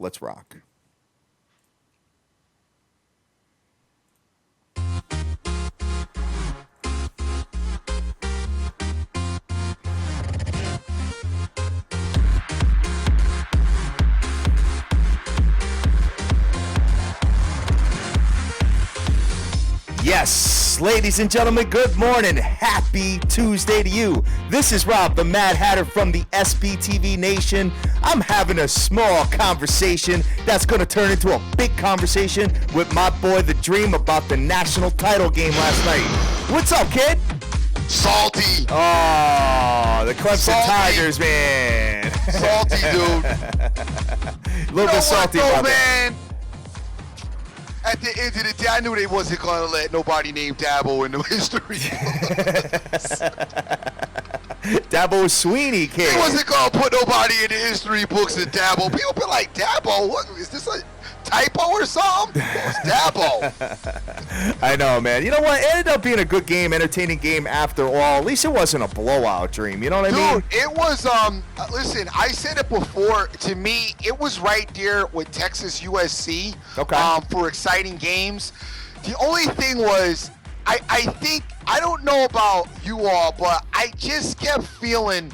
Let's rock. Yes, ladies and gentlemen, good morning. Happy Tuesday to you. This is Rob, the Mad Hatter from the SBTV Nation. I'm having a small conversation that's going to turn into a big conversation with my boy, The Dream, about the national title game last night. What's up, kid? Salty. Oh, the Clemson Tigers, man. Salty, dude. A little bit salty, though, brother. Man? At the end of the day, I knew they wasn't going to let nobody named Dabo in the history. Dabo Sweeney, kid. They wasn't going to put nobody in the history books of Dabo. People be like, Dabo? What, is this a typo or something? It's Dabo. I know, man. You know what? It ended up being a good game, entertaining game after all. At least it wasn't a blowout, Dream. You know what I mean? Dude, it was, listen, I said it before. To me, it was right there with Texas USC for exciting games. The only thing was, I think, I don't know about you all, but I just kept feeling,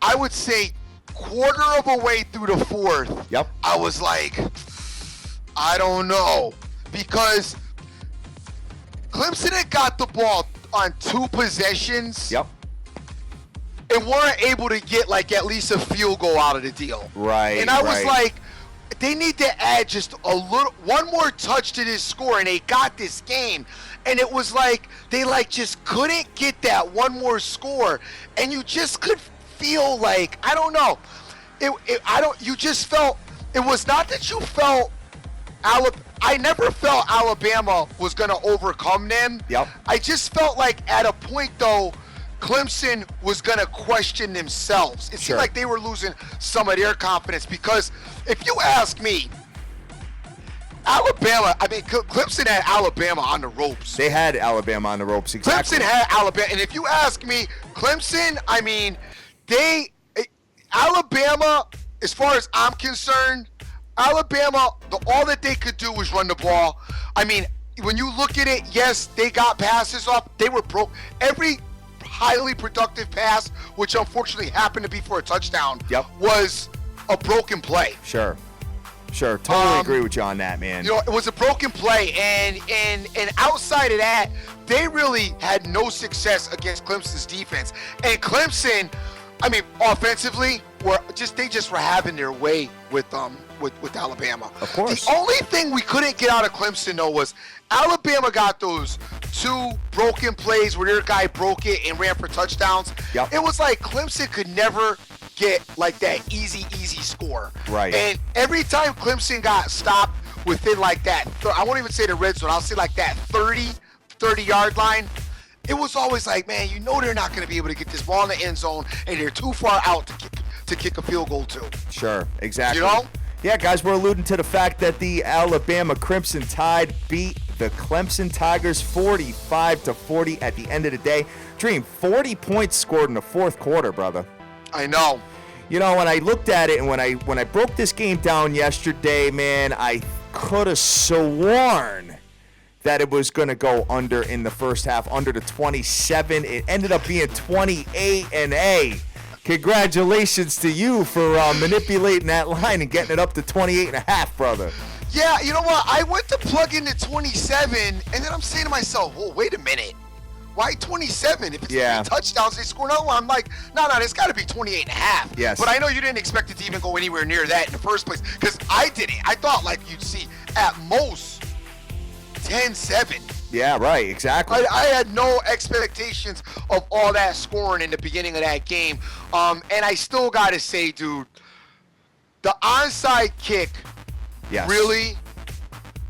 I would say, quarter of a way through the fourth. Yep. I was like, I don't know. Because Clemson had got the ball on 2 possessions. Yep. And weren't able to get, like, at least a field goal out of the deal. Right. And I was like, they need to add just one more touch to this score, and they got this game. And it was like they just couldn't get that one more score, and you just could feel like, I don't know, you just felt, it was not that you felt I never felt Alabama was going to overcome them. Yep. I just felt like at a point though, Clemson was going to question themselves. It seemed like they were losing some of their confidence, because if you ask me, Clemson had Alabama on the ropes. They had Alabama on the ropes, exactly. Clemson had Alabama, and if you ask me, Clemson, Alabama, as far as I'm concerned, Alabama, all that they could do was run the ball. I mean, when you look at it, yes, they got passes off. They were broke. Every highly productive pass, which unfortunately happened to be for a touchdown, was a broken play. Sure. Totally agree with you on that, man. You know, it was a broken play, and outside of that, they really had no success against Clemson's defense. And Clemson, offensively, they just were having their way with Alabama. Of course. The only thing we couldn't get out of Clemson though was Alabama got those 2 broken plays where their guy broke it and ran for touchdowns. Yep. It was like Clemson could never get like that easy score. Right. And every time Clemson got stopped within like that, I won't even say the red zone, I'll say like that 30-yard line, it was always like, man, you know they're not going to be able to get this ball in the end zone, and they're too far out to kick a field goal too. Sure, exactly. You know? Yeah, guys, we're alluding to the fact that the Alabama Crimson Tide beat the Clemson Tigers 45-40 at the end of the day. Dream, 40 points scored in the fourth quarter, brother. I know. You know, when I looked at it and when I broke this game down yesterday, man, I could have sworn that it was going to go under in the first half, under the 27. It ended up being 28-8. Congratulations to you for manipulating that line and getting it up to 28.5, brother. Yeah, you know what? I went to plug in the 27, and then I'm saying to myself, well, wait a minute. Why 27? If it's 3 touchdowns, they score another one. I'm like, no, it's got to be 28.5. Yes. But I know you didn't expect it to even go anywhere near that in the first place, because I didn't. I thought like you'd see at most 10-7. Yeah, right, exactly. I had no expectations of all that scoring in the beginning of that game. And I still got to say, dude, the onside kick really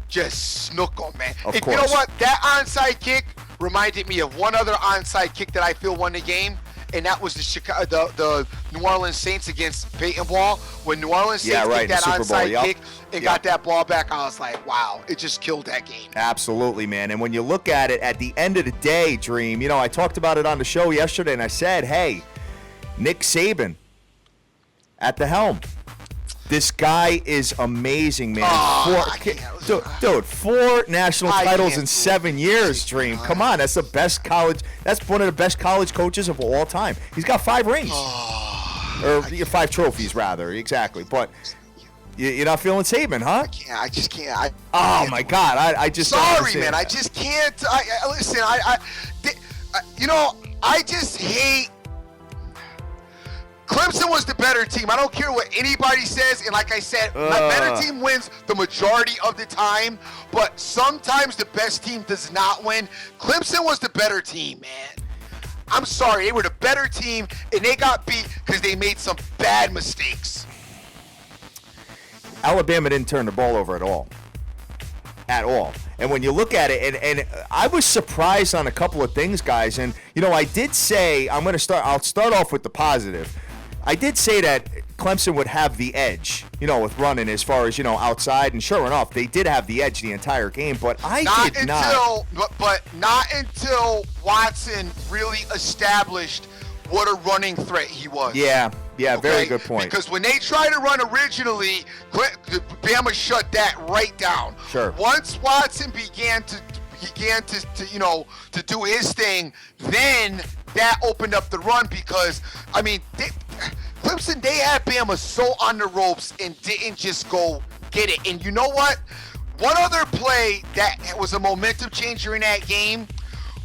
just snook on, man. Of course. You know what? That onside kick reminded me of one other onside kick that I feel won the game, and that was the New Orleans Saints against Peyton Ball. When New Orleans Saints kicked that onside kick and got that ball back, I was like, wow, it just killed that game. Absolutely, man. And when you look at it at the end of the day, Dream, you know, I talked about it on the show yesterday, and I said, hey, Nick Saban at the helm. This guy is amazing, man. Dude, 4 national titles in 7 years, Dream. Come on, that's the best college. That's one of the best college coaches of all time. He's got 5 rings, or 5 trophies, rather, exactly. But you're not feeling Saban, huh? I just can't. Oh my God, I just sorry, man. I just can't. Listen. I just hate. Clemson was the better team. I don't care what anybody says. And like I said, the better team wins the majority of the time. But sometimes the best team does not win. Clemson was the better team, man. I'm sorry. They were the better team, and they got beat because they made some bad mistakes. Alabama didn't turn the ball over at all. At all. And when you look at it, and I was surprised on a couple of things, guys. And, I did say, I'll start off with the positive. I did say that Clemson would have the edge, with running as far as, outside. And sure enough, they did have the edge the entire game. But But not until Watson really established what a running threat he was. Yeah, okay? Very good point. Because when they tried to run originally, Bama shut that right down. Sure. Once Watson began to do his thing, then that opened up the run because, Clemson, they had Bama so on the ropes and didn't just go get it. And you know what? One other play that was a momentum changer in that game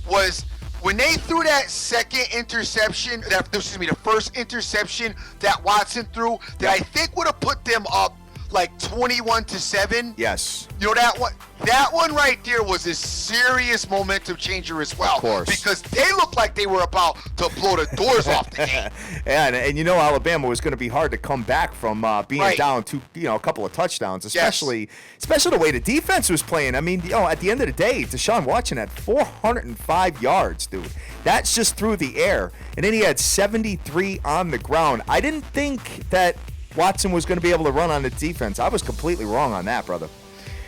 was when they threw that the first interception that Watson threw, that I think would have put them up like 21-7. Yes. That one right there was a serious momentum changer as well. Of course. Because they looked like they were about to blow the doors off the game. And Alabama was going to be hard to come back from being down to a couple of touchdowns, especially the way the defense was playing. At the end of the day, Deshaun Watson had 405 yards, dude. That's just through the air. And then he had 73 on the ground. I didn't think that Watson was going to be able to run on the defense. I was completely wrong on that, brother.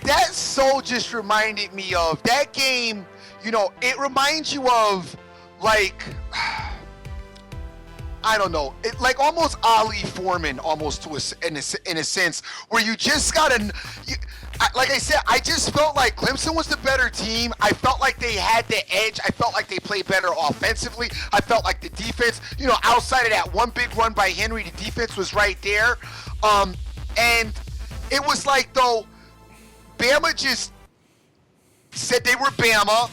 That so just reminded me of that game. It reminds you of like, I don't know, like almost Ali Foreman, almost in a sense, where you just gotta. Like I said, I just felt like Clemson was the better team. I felt like they had the edge. I felt like they played better offensively. I felt like the defense, outside of that one big run by Henry, the defense was right there. And it was like, though, Bama just said they were Bama,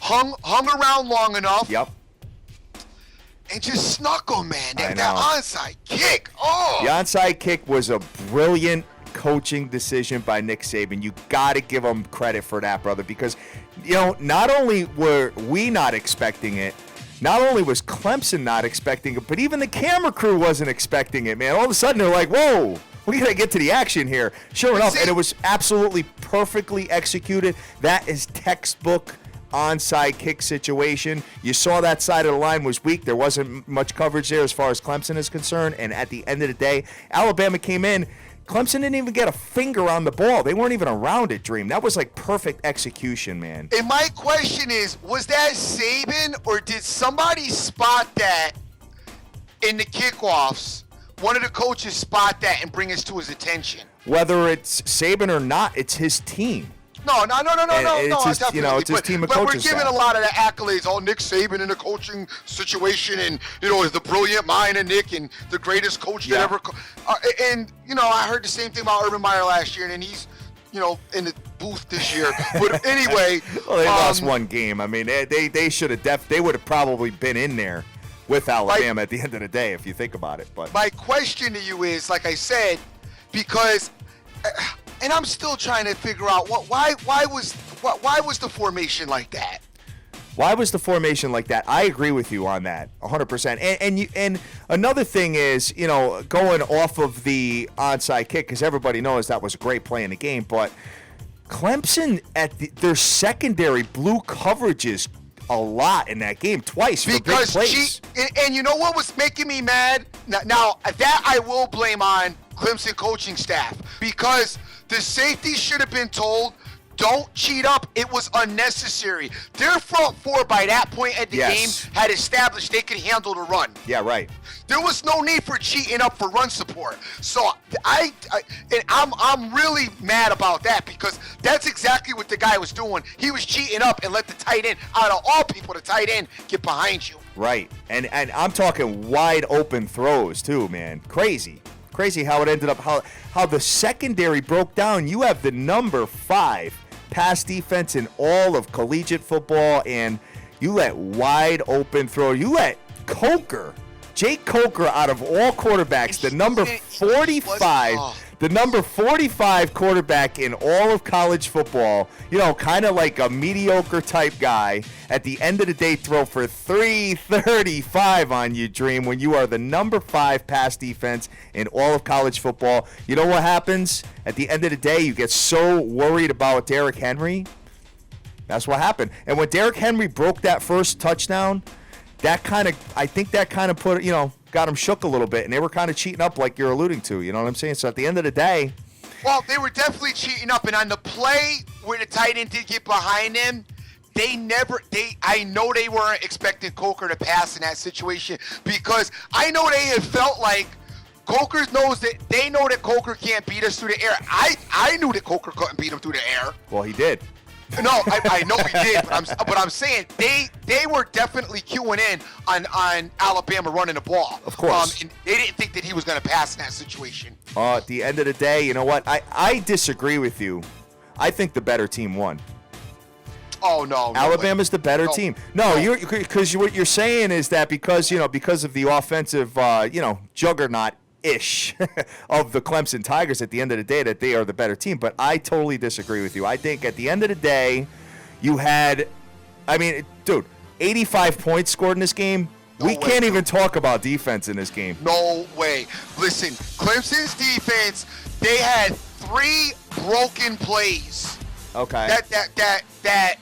hung around long enough. Yep. And just snuck them, man. That onside kick. Oh. The onside kick was a brilliant coaching decision by Nick Saban. You got to give him credit for that, brother, because, not only were we not expecting it, not only was Clemson not expecting it, but even the camera crew wasn't expecting it, man. All of a sudden, they're like, whoa, we got to get to the action here. Sure enough, and it was absolutely perfectly executed. That is textbook onside kick situation. You saw that side of the line was weak. There wasn't much coverage there as far as Clemson is concerned. And at the end of the day, Alabama came in. Clemson didn't even get a finger on the ball. They weren't even around it, Dream. That was like perfect execution, man. And my question is, was that Saban or did somebody spot that in the kickoffs? One of the coaches spot that and bring us to his attention. Whether it's Saban or not, it's his team. No. It's his, it's his team of coaches. But we're giving a lot of the accolades. Oh, Nick Saban in the coaching situation, and is the brilliant mind of Nick and the greatest coach that ever. I heard the same thing about Urban Meyer last year, and he's, in the booth this year. But anyway, well, they lost one game. They should have they would have probably been in there with Alabama at the end of the day if you think about it. But my question to you is, like I said, because. And I'm still trying to figure out why was the formation like that? Why was the formation like that? I agree with you on that, 100%. And another thing is, going off of the onside kick, because everybody knows that was a great play in the game, but Clemson their secondary blew coverages a lot in that game, twice for big plays. And you know what was making me mad? Now that I will blame on Clemson coaching staff, because the safety should have been told, don't cheat up. It was unnecessary. Their front four by that point at the game had established they could handle the run. Yeah, right. There was no need for cheating up for run support. So I'm really mad about that because that's exactly what the guy was doing. He was cheating up and let the tight end, out of all people, the tight end get behind you. Right. And I'm talking wide open throws too, man. Crazy how it ended up, how the secondary broke down. You have the number 5 pass defense in all of collegiate football, and you let wide open throw. You let Jake Coker, out of all quarterbacks, the number 45 quarterback in all of college football, kind of like a mediocre type guy, at the end of the day throw for 335 on you, Dream, when you are the number 5 pass defense in all of college football. You know what happens? At the end of the day, you get so worried about Derrick Henry. That's what happened. And when Derrick Henry broke that first touchdown, I think that kind of put, got them shook a little bit, and they were kind of cheating up like you're alluding to, you know what I'm saying? So at the end of the day... Well, they were definitely cheating up, and on the play where the tight end did get behind him, I know they weren't expecting Coker to pass in that situation, because I know they had felt like Coker knows that they know that Coker can't beat us through the air. I knew that Coker couldn't beat him through the air. Well, he did. No, I know he did, but I'm saying they were definitely queuing in on Alabama running the ball. Of course. And they didn't think that he was going to pass in that situation. At the end of the day, you know what? I disagree with you. I think the better team won. Oh, no. Alabama's the better team. No, because what you're saying is that because of the offensive, juggernaut of the Clemson Tigers, at the end of the day, that they are the better team. But I totally disagree with you. I think at the end of the day, you had, 85 points scored in this game. We can't even talk about defense in this game. No way. Listen, Clemson's defense, they had 3 broken plays. Okay. That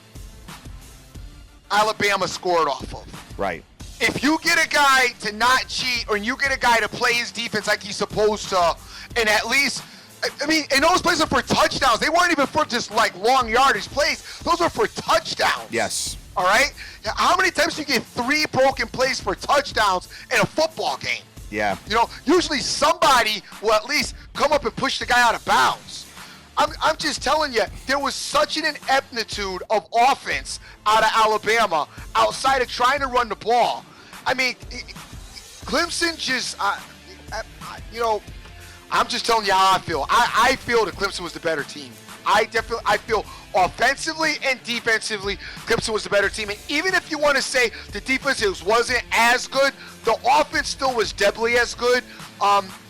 Alabama scored off of. Right. If you get a guy to not cheat, or you get a guy to play his defense like he's supposed to, and at least, and those plays are for touchdowns. They weren't even for just like long yardage plays. Those are for touchdowns. Yes. All right? How many times do you get 3 broken plays for touchdowns in a football game? Yeah. Usually somebody will at least come up and push the guy out of bounds. I'm just telling you, there was such an ineptitude of offense out of Alabama outside of trying to run the ball. Clemson just, I'm just telling you how I feel. I feel that Clemson was the better team. I feel offensively and defensively, Clemson was the better team. And even if you want to say the defense wasn't as good, the offense still was doubly as good.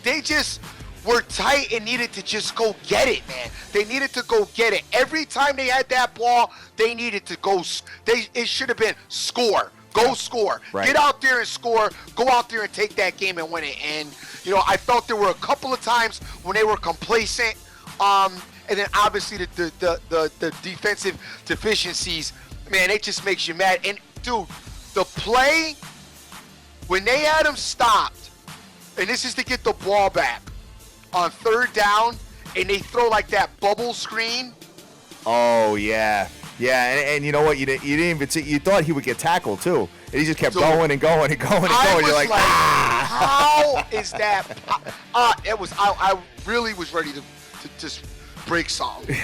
They just were tight and needed to just go get it, man. They needed to go get it. Every time they had that ball, they needed to go. It should have been score. Go score. Right. Get out there and score. Go out there and take that game and win it. And, I felt there were a couple of times when they were complacent. And then obviously the defensive deficiencies, man, it just makes you mad. And, dude, the play, when they had him stopped, and this is to get the ball back, on 3rd down, and they throw like that bubble screen. Oh, yeah. Yeah, and you know what? You didn't even see. You thought he would get tackled, too. And he just kept going and going and going and going. You're like, how is that? I really was ready to just break something.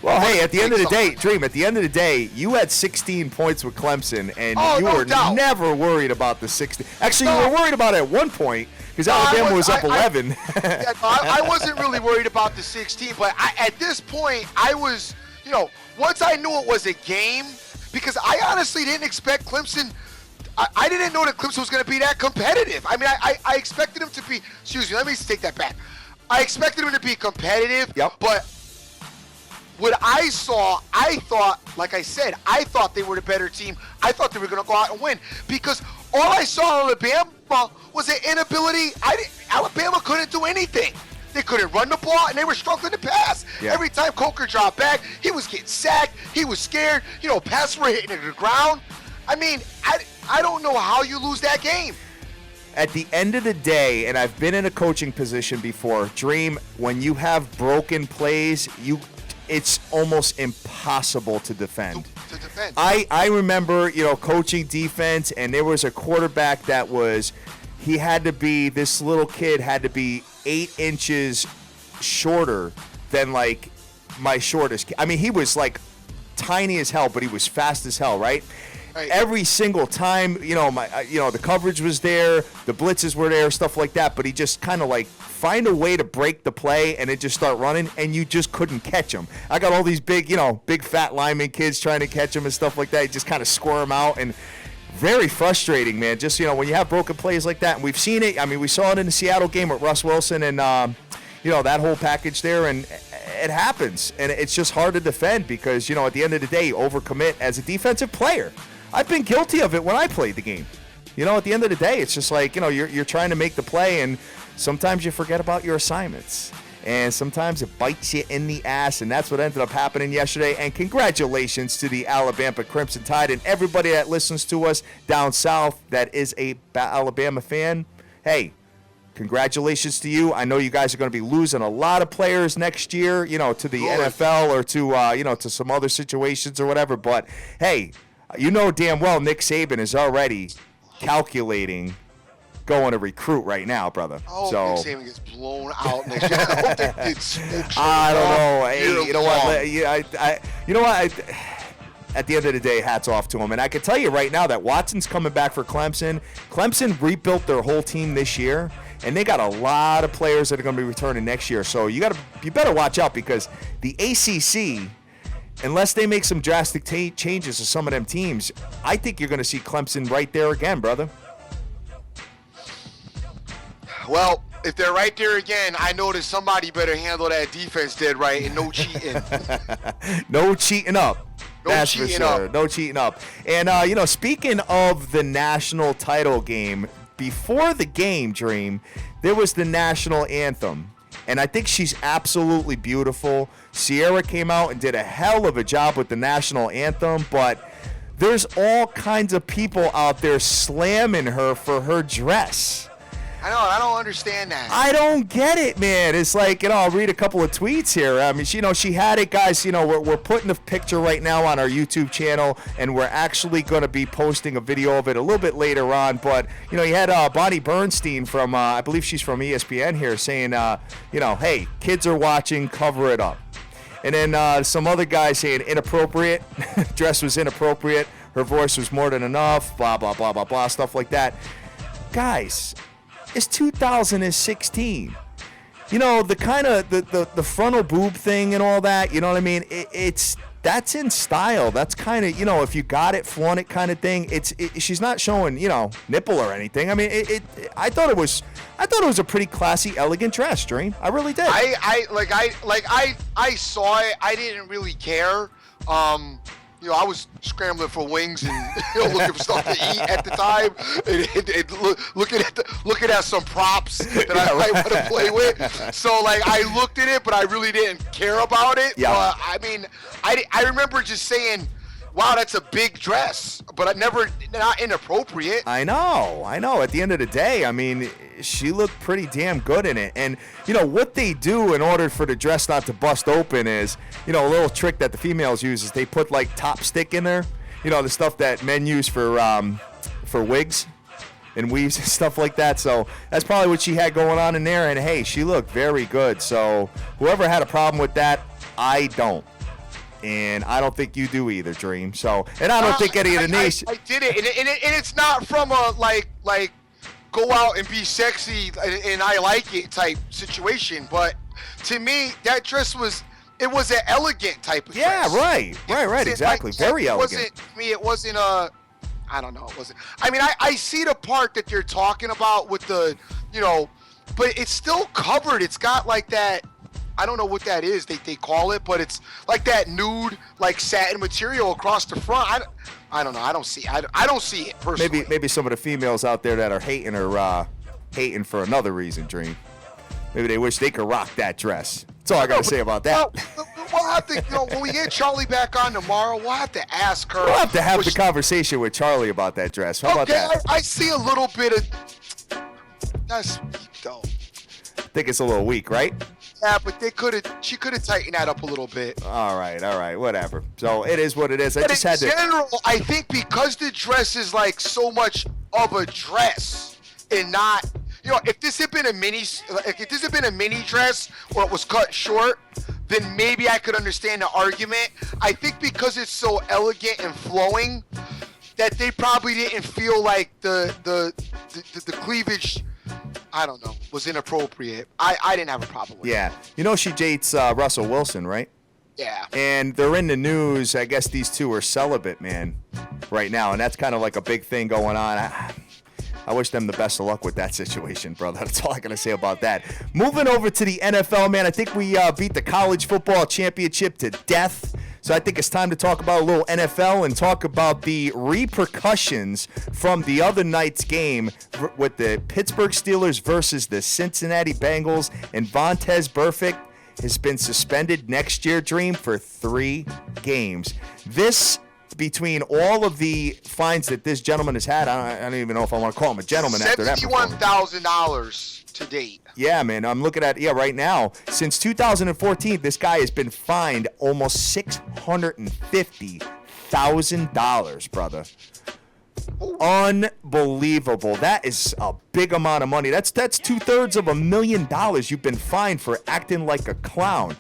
Well, hey, at the end of the day, Dream, at the end of the day, you had 16 points with Clemson, and you were never worried about the 16. Actually, you were worried about it at one point, because Alabama was up 11. I wasn't really worried about the 16, but at this point, I was, once I knew it was a game, because I honestly didn't expect Clemson. I didn't know that Clemson was going to be that competitive. I expected them to be, let me take that back. I expected them to be competitive, but what I saw, I thought, like I said, I thought they were the better team. I thought they were going to go out and win, because all I saw in Alabama was an inability. Alabama couldn't do anything. They couldn't run the ball, and they were struggling to pass. Yeah. Every time Coker dropped back, he was getting sacked. He was scared. Passes were hitting the ground. I don't know how you lose that game. At the end of the day, and I've been in a coaching position before, Dream, when you have broken plays, it's almost impossible to defend. To defend. I remember, coaching defense, and there was a quarterback that this little kid had to be 8 inches shorter than, like, my shortest kid. I mean, he was, like, tiny as hell, but he was fast as hell, right? Right. Every single time, the coverage was there, the blitzes were there, stuff like that, but he just kind of, like, find a way to break the play and it just start running, and you just couldn't catch him. I got all these big fat lineman kids trying to catch him and stuff like that. You just kind of score him out, and very frustrating, man. Just, when you have broken plays like that, and we've seen it. I mean, we saw it in the Seattle game with Russ Wilson and, that whole package there, and it happens. And it's just hard to defend because, at the end of the day, you overcommit as a defensive player. I've been guilty of it when I played the game. At the end of the day, it's just like, you're trying to make the play, and sometimes you forget about your assignments. And sometimes it bites you in the ass, and that's what ended up happening yesterday. And congratulations to the Alabama Crimson Tide and everybody that listens to us down south that is a Alabama fan. Hey, congratulations to you. I know you guys are going to be losing a lot of players next year, to the NFL or to some other situations or whatever. But, hey, damn well Nick Saban is already calculating going to recruit right now, brother. Oh, so Nick Saban gets blown out next year. I hope they did smoke show. I don't know. Hey, you know what? You know what? At the end of the day, hats off to him. And I can tell you right now that Watson's coming back for Clemson. Clemson rebuilt their whole team this year, and they got a lot of players that are going to be returning next year. So you better watch out because the ACC, unless they make some drastic changes to some of them teams, I think you're going to see Clemson right there again, brother. Well, if they're right there again, I know that somebody better handle that defense dead right and no cheating. No cheating up. That's for sure. No cheating up. And, speaking of the national title game, before the game, Dream, there was the national anthem. And I think she's absolutely beautiful. Sierra came out and did a hell of a job with the national anthem, but there's all kinds of people out there slamming her for her dress. I know. I don't understand that. I don't get it, man. It's like, I'll read a couple of tweets here. I mean, she had it, guys. We're putting the picture right now on our YouTube channel, and we're actually going to be posting a video of it a little bit later on. But, you had Bonnie Bernstein from, I believe she's from ESPN here, saying, hey, kids are watching, cover it up. And then some other guy saying inappropriate, dress was inappropriate, her voice was more than enough, blah, blah, blah, blah, blah, stuff like that. Guys, it's 2016. The kind of the frontal boob thing and all that, you know what I mean? That's in style. That's kind of, if you got it, flaunt it kind of thing. She's not showing, nipple or anything. I mean, I thought it was a pretty classy, elegant dress, Dream. I really did. I saw it. I didn't really care. I was scrambling for wings and looking for stuff to eat at the time, and looking at some props that I might want to play with. So I looked at it, but I really didn't care about it. Yeah. I mean, I remember just saying, "Wow, that's a big dress," but not inappropriate. I know. At the end of the day, I mean, she looked pretty damn good in it. And, what they do in order for the dress not to bust open is, a little trick that the females use is they put, top stick in there. The stuff that men use for wigs and weaves and stuff like that. So that's probably what she had going on in there. And, hey, she looked very good. So whoever had a problem with that, I don't. And I don't think you do either, Dream. So, and I don't think any of the nation. I did it, and it's not from a like go out and be sexy and I like it type situation. But to me, that dress was an elegant type of dress. Yeah, right, exactly. Very elegant. It wasn't I don't know. It wasn't. I mean, I see the part that they're talking about with the, but it's still covered. It's got like that. I don't know what that is. They call it, but it's like that nude, satin material across the front. I don't know. I don't see it personally. Maybe some of the females out there that are hating are hating for another reason, Dream. Maybe they wish they could rock that dress. That's all I got to say about that. We'll have to, when we get Charly back on tomorrow, we'll have to ask her. We'll have to have the conversation with Charly about that dress. How about that? I see a little bit of. That's weak, though. I think it's a little weak, right? Yeah, but she could have tightened that up a little bit. All right, whatever. So it is what it is. But in general, I think because the dress is like so much of a dress and not, if this had been a mini dress or it was cut short, then maybe I could understand the argument. I think because it's so elegant and flowing that they probably didn't feel like the cleavage, I don't know, was inappropriate. I didn't have a problem with it. Yeah. She dates Russell Wilson, right? Yeah. And they're in the news. I guess these two are celibate, man, right now. And that's kind of like a big thing going on. I wish them the best of luck with that situation, brother. That's all I got to say about that. Moving over to the NFL, man, I think we beat the college football championship to death. So I think it's time to talk about a little NFL and talk about the repercussions from the other night's game with the Pittsburgh Steelers versus the Cincinnati Bengals. And Vontaze Burfict has been suspended next year, Dream, for 3 games. This, between all of the fines that this gentleman has had, I don't even know if I want to call him a gentleman after that. $71,000 to date. Yeah, man, I'm looking at right now. Since 2014, this guy has been fined almost $650,000, brother. Unbelievable. That is a big amount of money. That's 2/3 of $1,000,000 you've been fined for acting like a clown.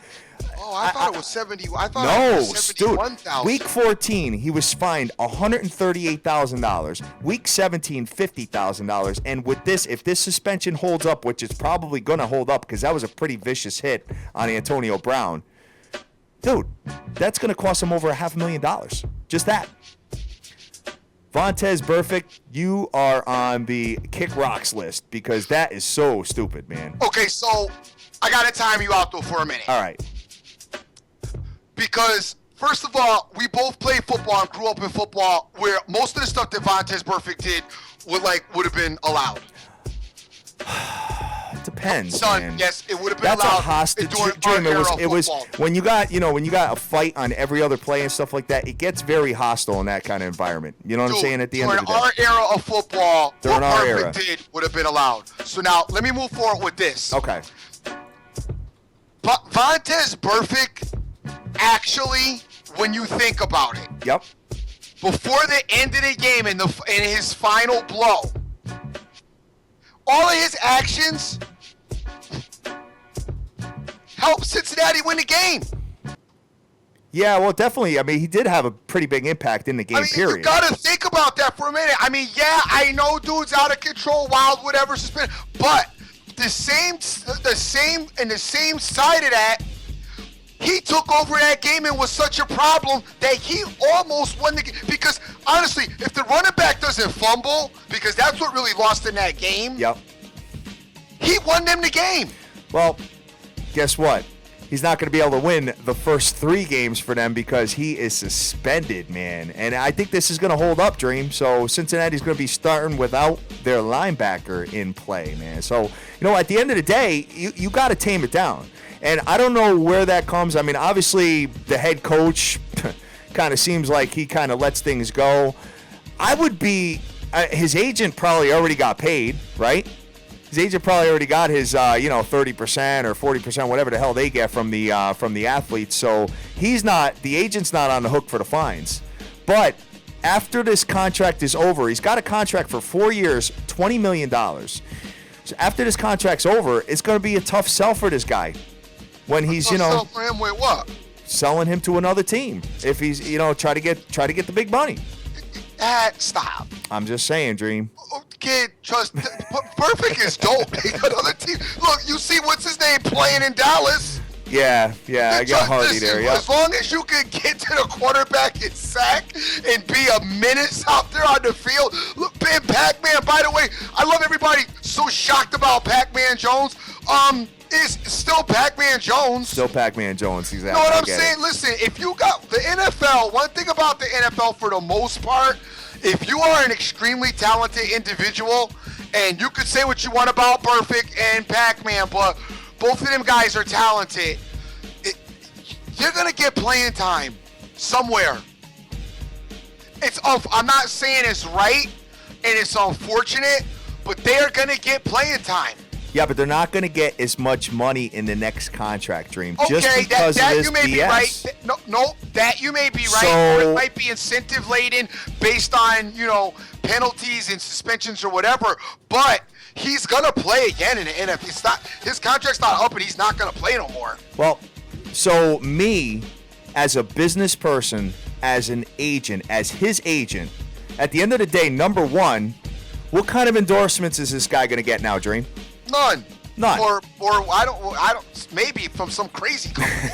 Oh, I thought it was 70. I thought it was was 71,000. Week 14, he was fined $138,000. Week 17, $50,000. And with this, if this suspension holds up, which it's probably going to hold up because that was a pretty vicious hit on Antonio Brown, dude, that's going to cost him over $500,000. Just that. Vontaze Burfict, you are on the kick rocks list because that is so stupid, man. Okay, so I got to time you out, though, for a minute. All right. Because, first of all, we both played football and grew up in football where most of the stuff that Vontaze Burfict did would have been allowed. It depends, Son, man. yes, it would have been That's allowed. A hostage dream. It was when you got a fight on every other play and stuff like that. It gets very hostile in that kind of environment. You know what I'm saying? At the end of the day, during our era of football, during what our era, did would have been allowed. So now let me move forward with this. Okay. But Vontaze Burfict, actually, when you think about it, yep. Before the end of the game in his final blow, all of his actions helped Cincinnati win the game. Yeah, well, definitely. I mean, he did have a pretty big impact in the game, period. You got to think about that for a minute. I mean, yeah, I know dude's out of control, wild, whatever, suspended. But the same side of that, he took over that game and was such a problem that he almost won the game. Because, honestly, if the running back doesn't fumble, because that's what really lost in that game, yep, he won them the game. Well, guess what? He's not going to be able to win the first 3 games for them because he is suspended, man. And I think this is going to hold up, Dream. So Cincinnati's going to be starting without their linebacker in play, man. So, at the end of the day, you got to tame it down. And I don't know where that comes. I mean, obviously, the head coach kind of seems like he kind of lets things go. I would be his agent probably already got paid, right? His agent probably already got his 30% or 40%, whatever the hell they get from the athletes. So the agent's not on the hook for the fines. But after this contract is over, he's got a contract for 4 years, $20 million. So after this contract's over, it's going to be a tough sell for this guy. When he's, sell for him with what? Selling him to another team. If he's, try to get the big money. Stop. I'm just saying, Dream. Kid, Burfict is dope. He got other team. Look, you see what's his name playing in Dallas? Yeah, I got Hardy there. Yeah. As long as you can get to the quarterback and sack and be a menace out there on the field. Look, Pac-Man. By the way, I love everybody so shocked about Pac-Man Jones. It's still Pac-Man Jones. Still Pac-Man Jones, exactly. You know what I'm saying? Listen, if you got the NFL, one thing about the NFL for the most part, if you are an extremely talented individual, and you could say what you want about Burfict and Pac-Man, but both of them guys are talented, you're going to get playing time somewhere. I'm not saying it's right and it's unfortunate, but they are going to get playing time. Yeah, but they're not going to get as much money in the next contract, Dream. Okay, just because that of this you may BS. be right. No, that you may be right. So- Or it might be incentive laden based on penalties and suspensions or whatever. But he's gonna play again in the NFL. It's not, his contract's not up, and he's not gonna play no more. Well, so me, as a business person, as an agent, as his agent, at the end of the day, number one, what kind of endorsements is this guy going to get now, Dream? None. None. Or I don't. Maybe from some crazy company.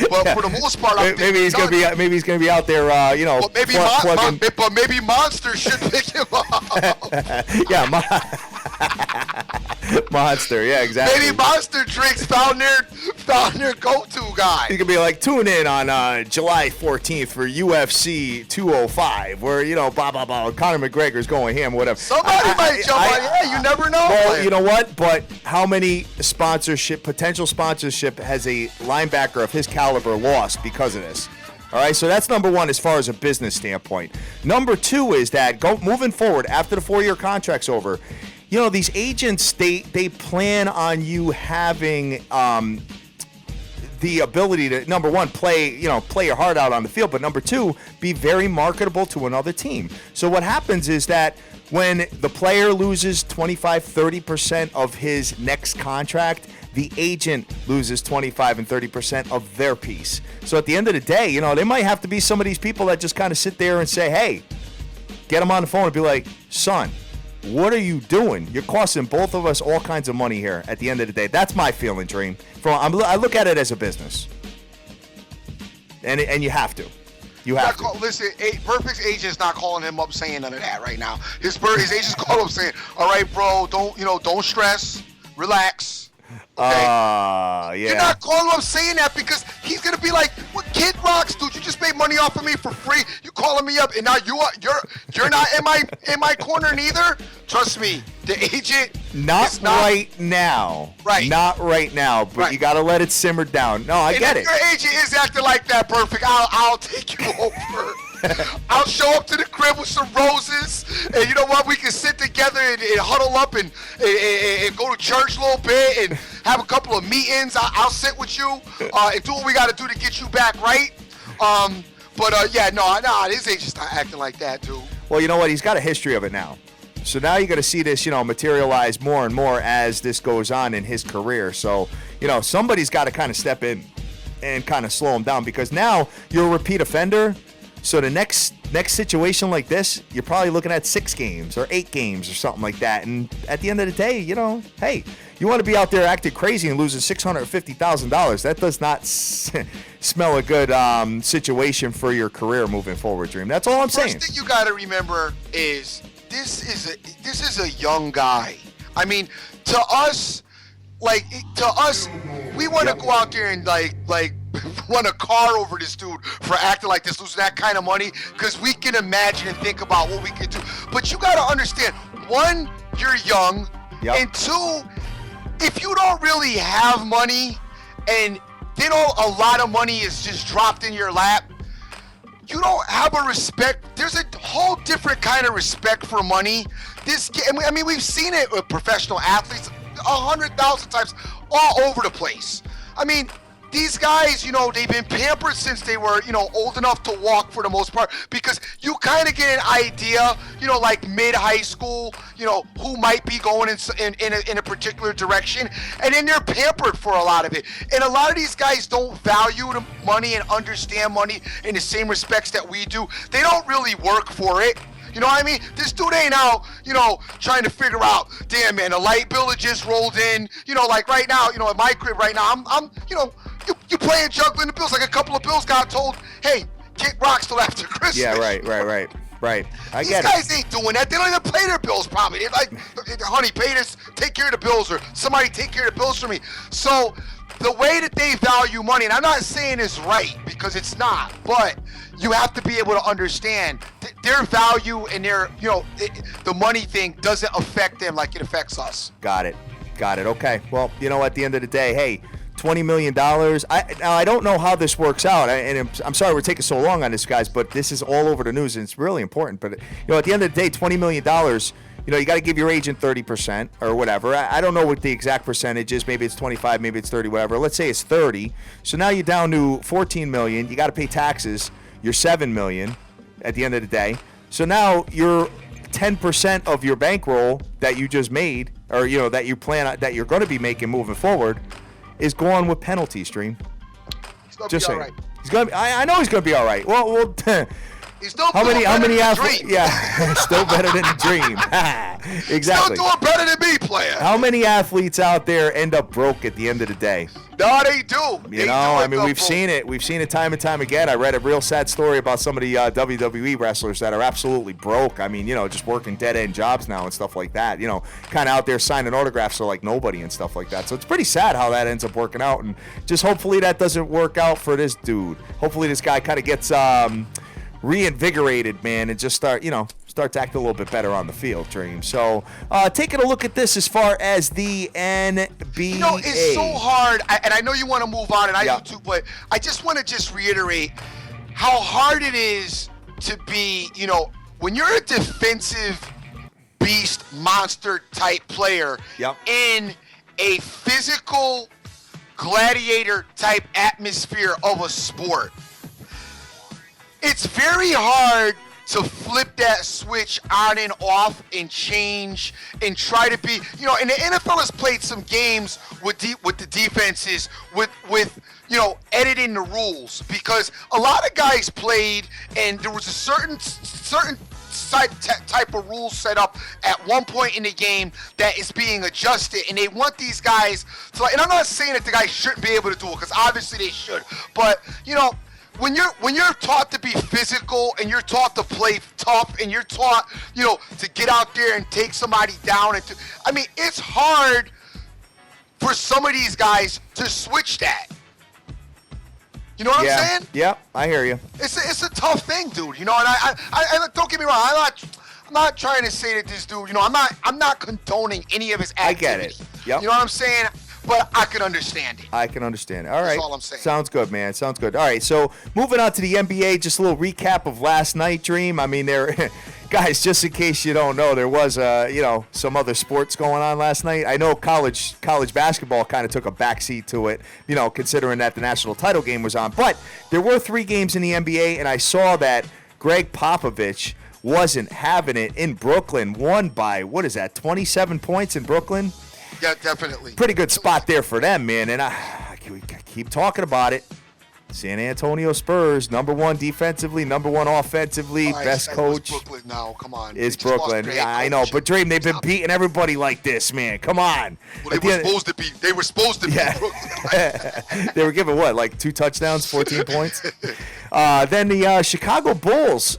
But for the most part, Maybe he's going to be out there, Well, plugging. but maybe Monster should pick him up. Yeah, Monster. Yeah, exactly. Maybe Monster drinks found their go-to guy. He could be like, tune in on July 14th for UFC 205, where, blah, blah, blah. Conor McGregor's going ham, whatever. Somebody might jump on. Yeah, you never know. Well, you know what? But how many potential sponsorship has a linebacker of his caliber lost because of this? All right, so that's number one as far as a business standpoint. Number two is that moving forward after the 4-year contract's over, these agents, they plan on you having the ability to, number one, play your heart out on the field, but number two, be very marketable to another team. So what happens is that when the player loses 25-30% of his next contract, the agent loses 25 and 30% of their piece. So at the end of the day, they might have to be some of these people that just kind of sit there and say, hey, get them on the phone and be like, son, what are you doing? You're costing both of us all kinds of money here at the end of the day. That's my feeling, Dream. I look at it as a business. And you have to. You have to. Listen, Perfect's agent's not calling him up saying none of that right now. His agent's calling him saying, all right, bro, don't stress, relax. Okay. Yeah. You're not calling him saying that because he's gonna be like, "What Kid Rocks, dude? You just made money off of me for free. You calling me up, and now you're not in my corner neither." Trust me, the agent. Not right now. Right. Not right now. But you gotta let it simmer down. No, I get it. If your agent is acting like that, Perfect, I'll take you over. I'll show up to the crib with some roses, and you know what? We can sit together and huddle up and go to church a little bit and have a couple of meetings. I'll sit with you and do what we got to do to get you back right. His agent's not acting like that, dude. Well, you know what? He's got a history of it now. So now you're going to see this, materialize more and more as this goes on in his career. So, somebody's got to kind of step in and kind of slow him down because now you're a repeat offender. So the next situation like this, you're probably looking at 6 games or 8 games or something like that. And at the end of the day, hey, you want to be out there acting crazy and losing $650,000. That does not smell a good situation for your career moving forward, Dream. That's all I'm saying. First thing you got to remember is this is a young guy. I mean, to us, we want to go out there and like run a car over this dude for acting like this, losing that kind of money, because we can imagine and think about what we could do. But you got to understand, one, you're young, and two, if you don't really have money and then a lot of money is just dropped in your lap, you don't have a respect. There's a whole different kind of respect for money. We've seen it with professional athletes 100,000 times all over the place. I mean, these guys, they've been pampered since they were, old enough to walk for the most part, because you kind of get an idea, like mid-high school, who might be going in a particular direction, and then they're pampered for a lot of it. And a lot of these guys don't value the money and understand money in the same respects that we do. They don't really work for it. You know what I mean? This dude ain't out, trying to figure out, damn, man, the light bill that just rolled in, like right now, at my crib right now, I'm you playing juggling the bills. Like a couple of bills got told, hey, kick rocks till after Christmas. Yeah, right. I get it. These guys ain't doing that. They don't even pay their bills probably. They're like, honey, pay this, take care of the bills, or somebody take care of the bills for me. So the way that they value money, and I'm not saying it's right because it's not, but you have to be able to understand their value and their, the money thing doesn't affect them like it affects us. Got it. Okay. Well, at the end of the day, hey, $20 million. I don't know how this works out, and I'm sorry we're taking so long on this, guys, but this is all over the news, and it's really important. But, at the end of the day, $20 million, you got to give your agent 30% or whatever. I don't know what the exact percentage is. Maybe it's 25, maybe it's 30, whatever. Let's say it's 30. So now you're down to $14 million. You got to pay taxes. You're $7 million at the end of the day. So now you're 10% of your bankroll that you just made, or that you plan that you're going to be making moving forward, is gone with penalty stream. He's gonna Just be all saying. right. He's gonna be, I know he's going to be all right. Well. He's still How many athletes? athletes? Yeah, still better than the dream. Exactly. Still doing better than me, player. How many athletes out there end up broke at the end of the day? No, they do. We've seen it. We've seen it time and time again. I read a real sad story about some of the WWE wrestlers that are absolutely broke. I mean, just working dead-end jobs now and stuff like that. Kind of out there signing autographs for like nobody and stuff like that. So it's pretty sad how that ends up working out. And just hopefully that doesn't work out for this dude. Hopefully this guy kind of gets reinvigorated, man, and just start to act a little bit better on the field, Dream. So taking a look at this as far as the NBA. It's so hard, and I know you want to move on, and I Yeah. do too, but I just want to reiterate how hard it is to be, when you're a defensive beast, monster type player Yep. in a physical gladiator type atmosphere of a sport. It's very hard to flip that switch on and off and change and try to be, and the NFL has played some games with the defenses with editing the rules, because a lot of guys played and there was a certain type of rules set up at one point in the game that is being adjusted, and they want these guys to, and I'm not saying that the guys shouldn't be able to do it, because obviously they should, but when you're taught to be physical and you're taught to play tough and you're taught, to get out there and take somebody down, it's hard for some of these guys to switch that. You know what I'm saying? Yeah, I hear you. It's a tough thing, dude. And I don't get me wrong. I'm not trying to say that this dude. I'm not condoning any of his activity. I get it. Yep. You know what I'm saying? But I can understand it. I can understand. All right. That's all I'm saying. Sounds good, man. Sounds good. All right. So moving on to the NBA, just a little recap of last night, Dream. I mean, guys, just in case you don't know, there was some other sports going on last night. I know college basketball kind of took a backseat to it, considering that the national title game was on. But there were 3 games in the NBA, and I saw that Greg Popovich wasn't having it in Brooklyn. Won by 27 points in Brooklyn. Yeah, definitely. Pretty good spot there for them, man. And I keep talking about it. San Antonio Spurs, number 1 defensively, number 1 offensively, Right, best coach. Brooklyn now, come on. Is They just lost Brooklyn. their Yeah, head I know. coach. But Dream, they've been beating everybody like this, man. Come on. Well, they were supposed to be Yeah. Brooklyn. They were given 2 touchdowns, 14 points. Then the Chicago Bulls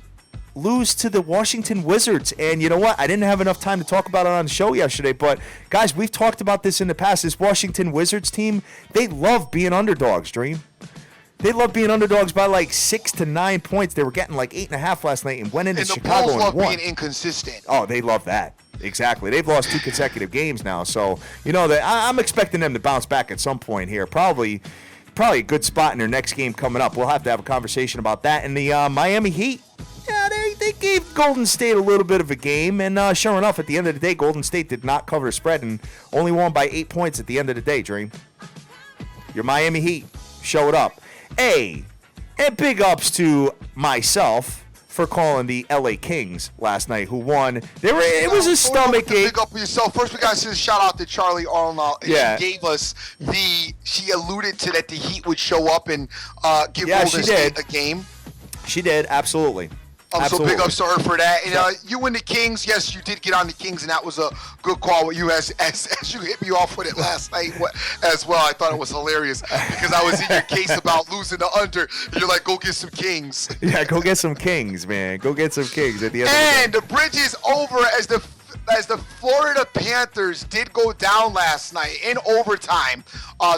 lose to the Washington Wizards. And you know what? I didn't have enough time to talk about it on the show yesterday, but guys, we've talked about this in the past. This Washington Wizards team, they love being underdogs, Dream. They love being underdogs by 6 to 9 points. They were getting 8.5 last night and went into Chicago and the Bulls and won. love being inconsistent. Oh, they love that. Exactly. They've lost 2 consecutive games now. So, I'm expecting them to bounce back at some point here. Probably a good spot in their next game coming up. We'll have to have a conversation about that. And the Miami Heat, yeah, they gave Golden State a little bit of a game. And sure enough, at the end of the day, Golden State did not cover the spread and only won by 8 points at the end of the day, Dream. Your Miami Heat showed up. And big ups to myself for calling the LA Kings last night, who won. It was a stomach ache. Big up for yourself. First, we got to say a shout out to Charly Arnold. Yeah. She gave us she alluded to that the Heat would show up and give Yeah, Golden she State did. a game. She did, absolutely. So big ups to her for that. And you and the Kings, yes, you did get on the Kings, and that was a good call with you as you hit me off with it last night as well. I thought it was hilarious because I was in your case about losing the under, and you're like, go get some Kings. Yeah, go get some Kings, man. Go get some Kings at the end of the day. And the bridge is over as the Florida Panthers did go down last night in overtime.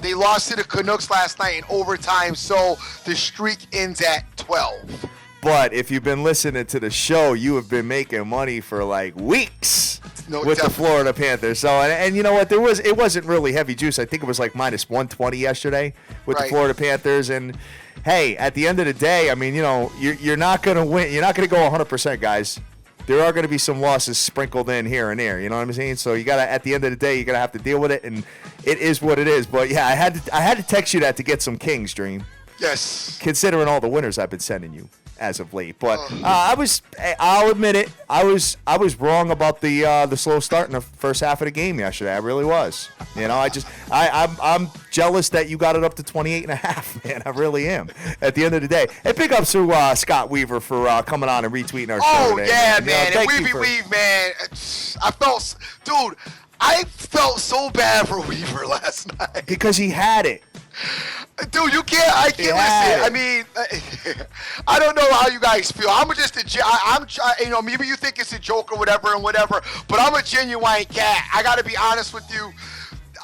They lost to the Canucks last night in overtime, so the streak ends at 12. But if you've been listening to the show, you have been making money for weeks with the Florida Panthers. So, and you know what? It wasn't really heavy juice. I think it was minus 120 yesterday with the Florida Panthers. And hey, at the end of the day, I mean, you're not going to win. You're not going to go 100%, guys. there are going to be some losses sprinkled in here and there. You know what I'm saying? So you got to, at the end of the day, you're going to have to deal with it, and it is what it is. But yeah, I had to text you that to get some Kings, Dream. Yes. Considering all the winners I've been sending you as of late, but I'll admit it. I was wrong about the slow start in the first half of the game yesterday. I really was. You know, I'm jealous that you got it up to 28.5, man. I really am. At the end of the day, and big ups to Scott Weaver for coming on and retweeting our show today. Yeah, You man. know, And Weave, man. I felt so bad for Weaver last night because he had it. Dude, I can't listen. I mean, I don't know how you guys feel. I'm just maybe you think it's a joke or whatever, but I'm a genuine cat. I got to be honest with you.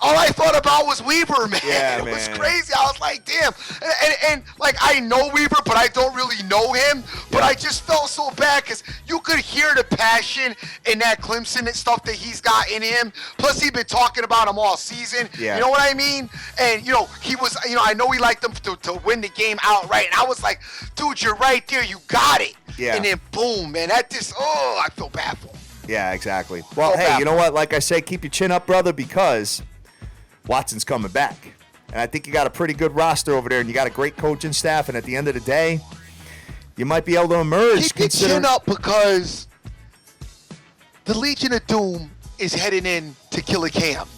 All I thought about was Weaver, man. Yeah, it was crazy. I was like, damn. And like, I know Weaver, but I don't really know him. But I just felt so bad because you could hear the passion in that Clemson and stuff that he's got in him. Plus, he's been talking about him all season. Yeah. You know what I mean? And, he was, I know he liked them to win the game outright. And I was like, dude, you're right there. You got it. Yeah. And then, boom, man. I feel bad for him. Yeah, exactly. Well, hey, you know what? Like I say, keep your chin up, brother, because Watson's coming back. And I think you got a pretty good roster over there, and you got a great coaching staff, and at the end of the day, you might be able to emerge. Keep your chin up because the Legion of Doom is heading in to Killer Cam.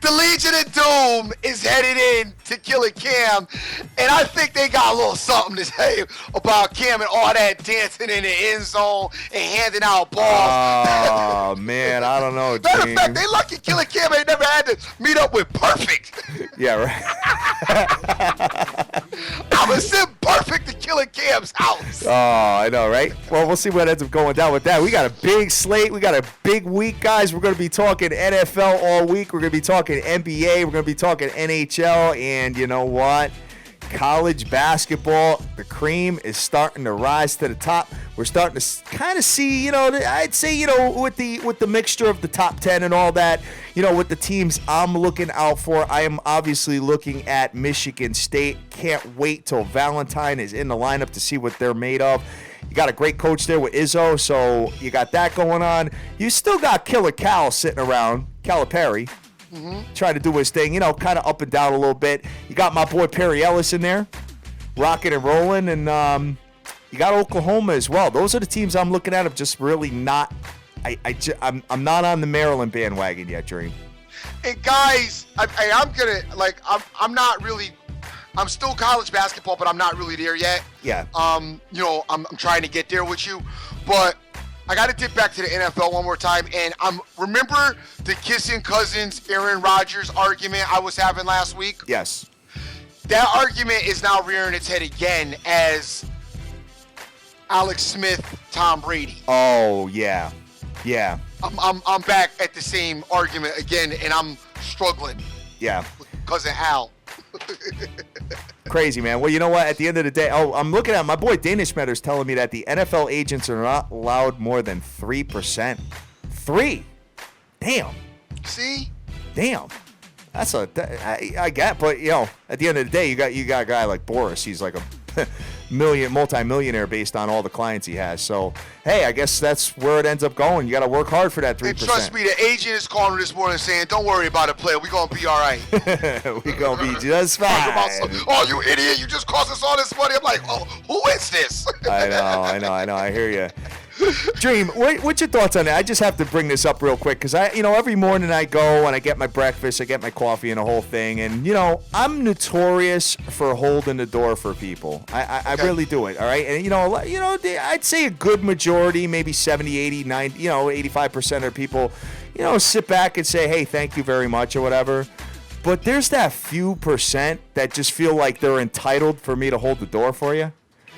The Legion of Doom is headed in to Killer Cam, and I think they got a little something to say about Cam and all that dancing in the end zone and handing out balls. Oh, man, I don't know, Matter of fact, they lucky Killer Cam ain't never had to meet up with Perfect. Yeah, right. I was send Perfect to Killer Cam's house. Oh, I know, right? Well, we'll see what ends up going down with that. We got a big slate. We got a big week, guys. We're going to be talking NFL all week. We're going to be talking NBA. We're going to be talking NHL. And you know what? College basketball, the cream is starting to rise to the top. We're starting to kind of see, I'd say, with the mixture of the top 10 and all that, with the teams I'm looking out for, I am obviously looking at Michigan State. Can't wait till Valentine is in the lineup to see what they're made of. You got a great coach there with Izzo, so you got that going on. You still got Killer Cal sitting around, Calipari. Trying to do his thing, kind of up and down a little bit. You got my boy Perry Ellis in there, rocking and rolling, and you got Oklahoma as well. Those are the teams I'm looking at. I'm just really not. I'm not on the Maryland bandwagon yet, Dream. And guys, I'm not really. I'm still college basketball, but I'm not really there yet. Yeah. I'm trying to get there with you, but I got to dip back to the NFL one more time, and remember the kissing cousins Aaron Rodgers argument I was having last week? Yes. That argument is now rearing its head again as Alex Smith, Tom Brady. Oh yeah, yeah. I'm back at the same argument again, and I'm struggling. Yeah. With cousin Al. Crazy, man. Well, you know what? At the end of the day, I'm looking at my boy Danish Metter's telling me that the NFL agents are not allowed more than 3%. 3. Damn. See? Damn. That's I get, but at the end of the day, you got a guy like Boris. He's like a multi-millionaire based on all the clients he has. So, hey, I guess that's where it ends up going. You got to work hard for that 3%. And trust me, the agent is calling me this morning saying, "Don't worry about it, player. We're gonna be all right. We're gonna be just fine." Oh, you idiot! You just cost us all this money. I'm like, oh, who is this? I know. I hear you. Dream, what's your thoughts on that? I just have to bring this up real quick because every morning I go and I get my breakfast, I get my coffee and the whole thing, and I'm notorious for holding the door for people. I really do it. All right, and I'd say a good majority, maybe 70, 80, 90, 85% of people, sit back and say, hey, thank you very much or whatever. But there's that few percent that just feel like they're entitled for me to hold the door for you.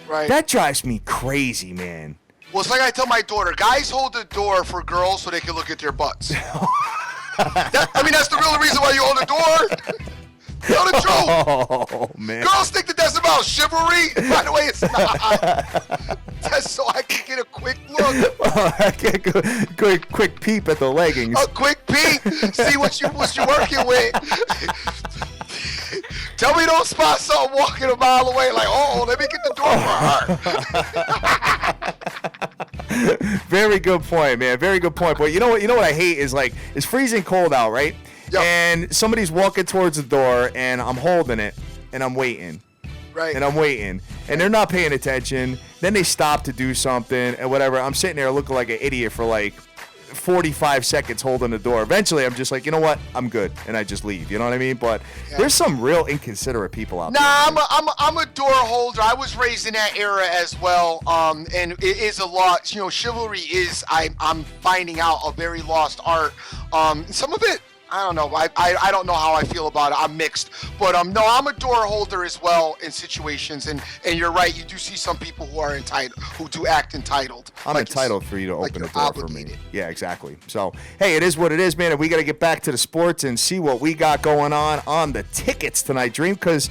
Right. That drives me crazy, man. Well, it's like I tell my daughter, guys hold the door for girls so they can look at their butts. That's the real reason why you hold the door. Tell the truth. Oh, man. Girls think that that's about chivalry. By the way, it's not. That's so I can get a quick look. Quick peep at the leggings. A quick peep. See what you're working with. Tell me don't spot something walking a mile away like, oh, let me get the door for her. Very good point, man. Very good point. But you know what? You know what I hate is like it's freezing cold out, right? Yep. And somebody's walking towards the door, and I'm holding it, and I'm waiting. Right. And I'm waiting, and they're not paying attention. Then they stop to do something and whatever. I'm sitting there looking like an idiot for like 45 seconds holding the door. Eventually, I'm just like, you know what? I'm good, and I just leave. You know what I mean? But there's some real inconsiderate people out there. I'm a door holder. I was raised in that era as well. And it is a lot. You know, chivalry is. I'm finding out a very lost art. Some of it, I don't know. I don't know how I feel about it. I'm mixed. But no, I'm a door holder as well in situations. And you're right. You do see some people who are entitled, who do act entitled. I'm entitled for you to open the door obligated. for me. Yeah, exactly. So, hey, it is what it is, man. And we got to get back to the sports and see what we got going on the tickets tonight, Dream, because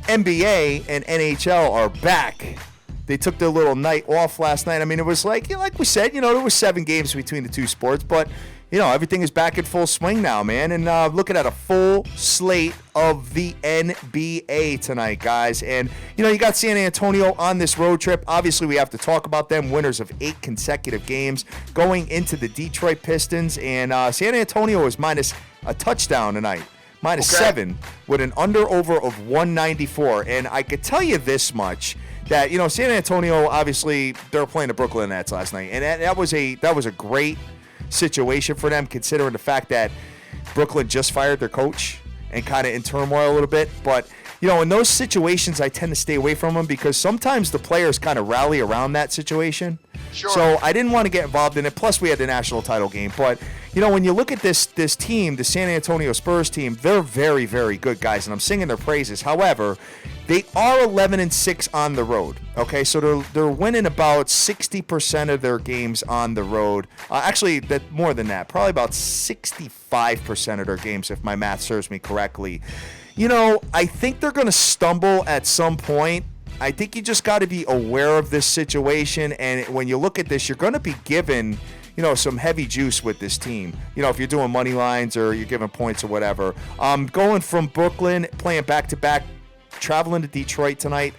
NBA and NHL are back. They took their little night off last night. I mean, it was like we said, you know, there was 7 games between the two sports, but you know, everything is back in full swing now, man. And looking at a full slate of the NBA tonight, guys. And, you know, you got San Antonio on this road trip. Obviously, we have to talk about them. Winners of 8 consecutive games going into the Detroit Pistons. And San Antonio is minus a touchdown tonight. -7 with an under-over of 194. And I could tell you this much, that, you know, San Antonio, obviously, they were playing the Brooklyn Nets last night. And that was a great situation for them, considering the fact that Brooklyn just fired their coach and kind of in turmoil a little bit. But, you know, in those situations, I tend to stay away from them because sometimes the players kind of rally around that situation. Sure. So I didn't want to get involved in it. Plus, we had the national title game. But, you know, when you look at this team, the San Antonio Spurs team, they're very, very good, guys, and I'm singing their praises. However, they are 11-6 on the road. Okay, so they're winning about 60% of their games on the road. Actually, that more than that, probably about 65% of their games, if my math serves me correctly. You know, I think they're going to stumble at some point. I think you just got to be aware of this situation, and when you look at this, you're going to be given, you know, some heavy juice with this team. You know, if you're doing money lines or you're giving points or whatever. Going from Brooklyn, playing back-to-back, traveling to Detroit tonight.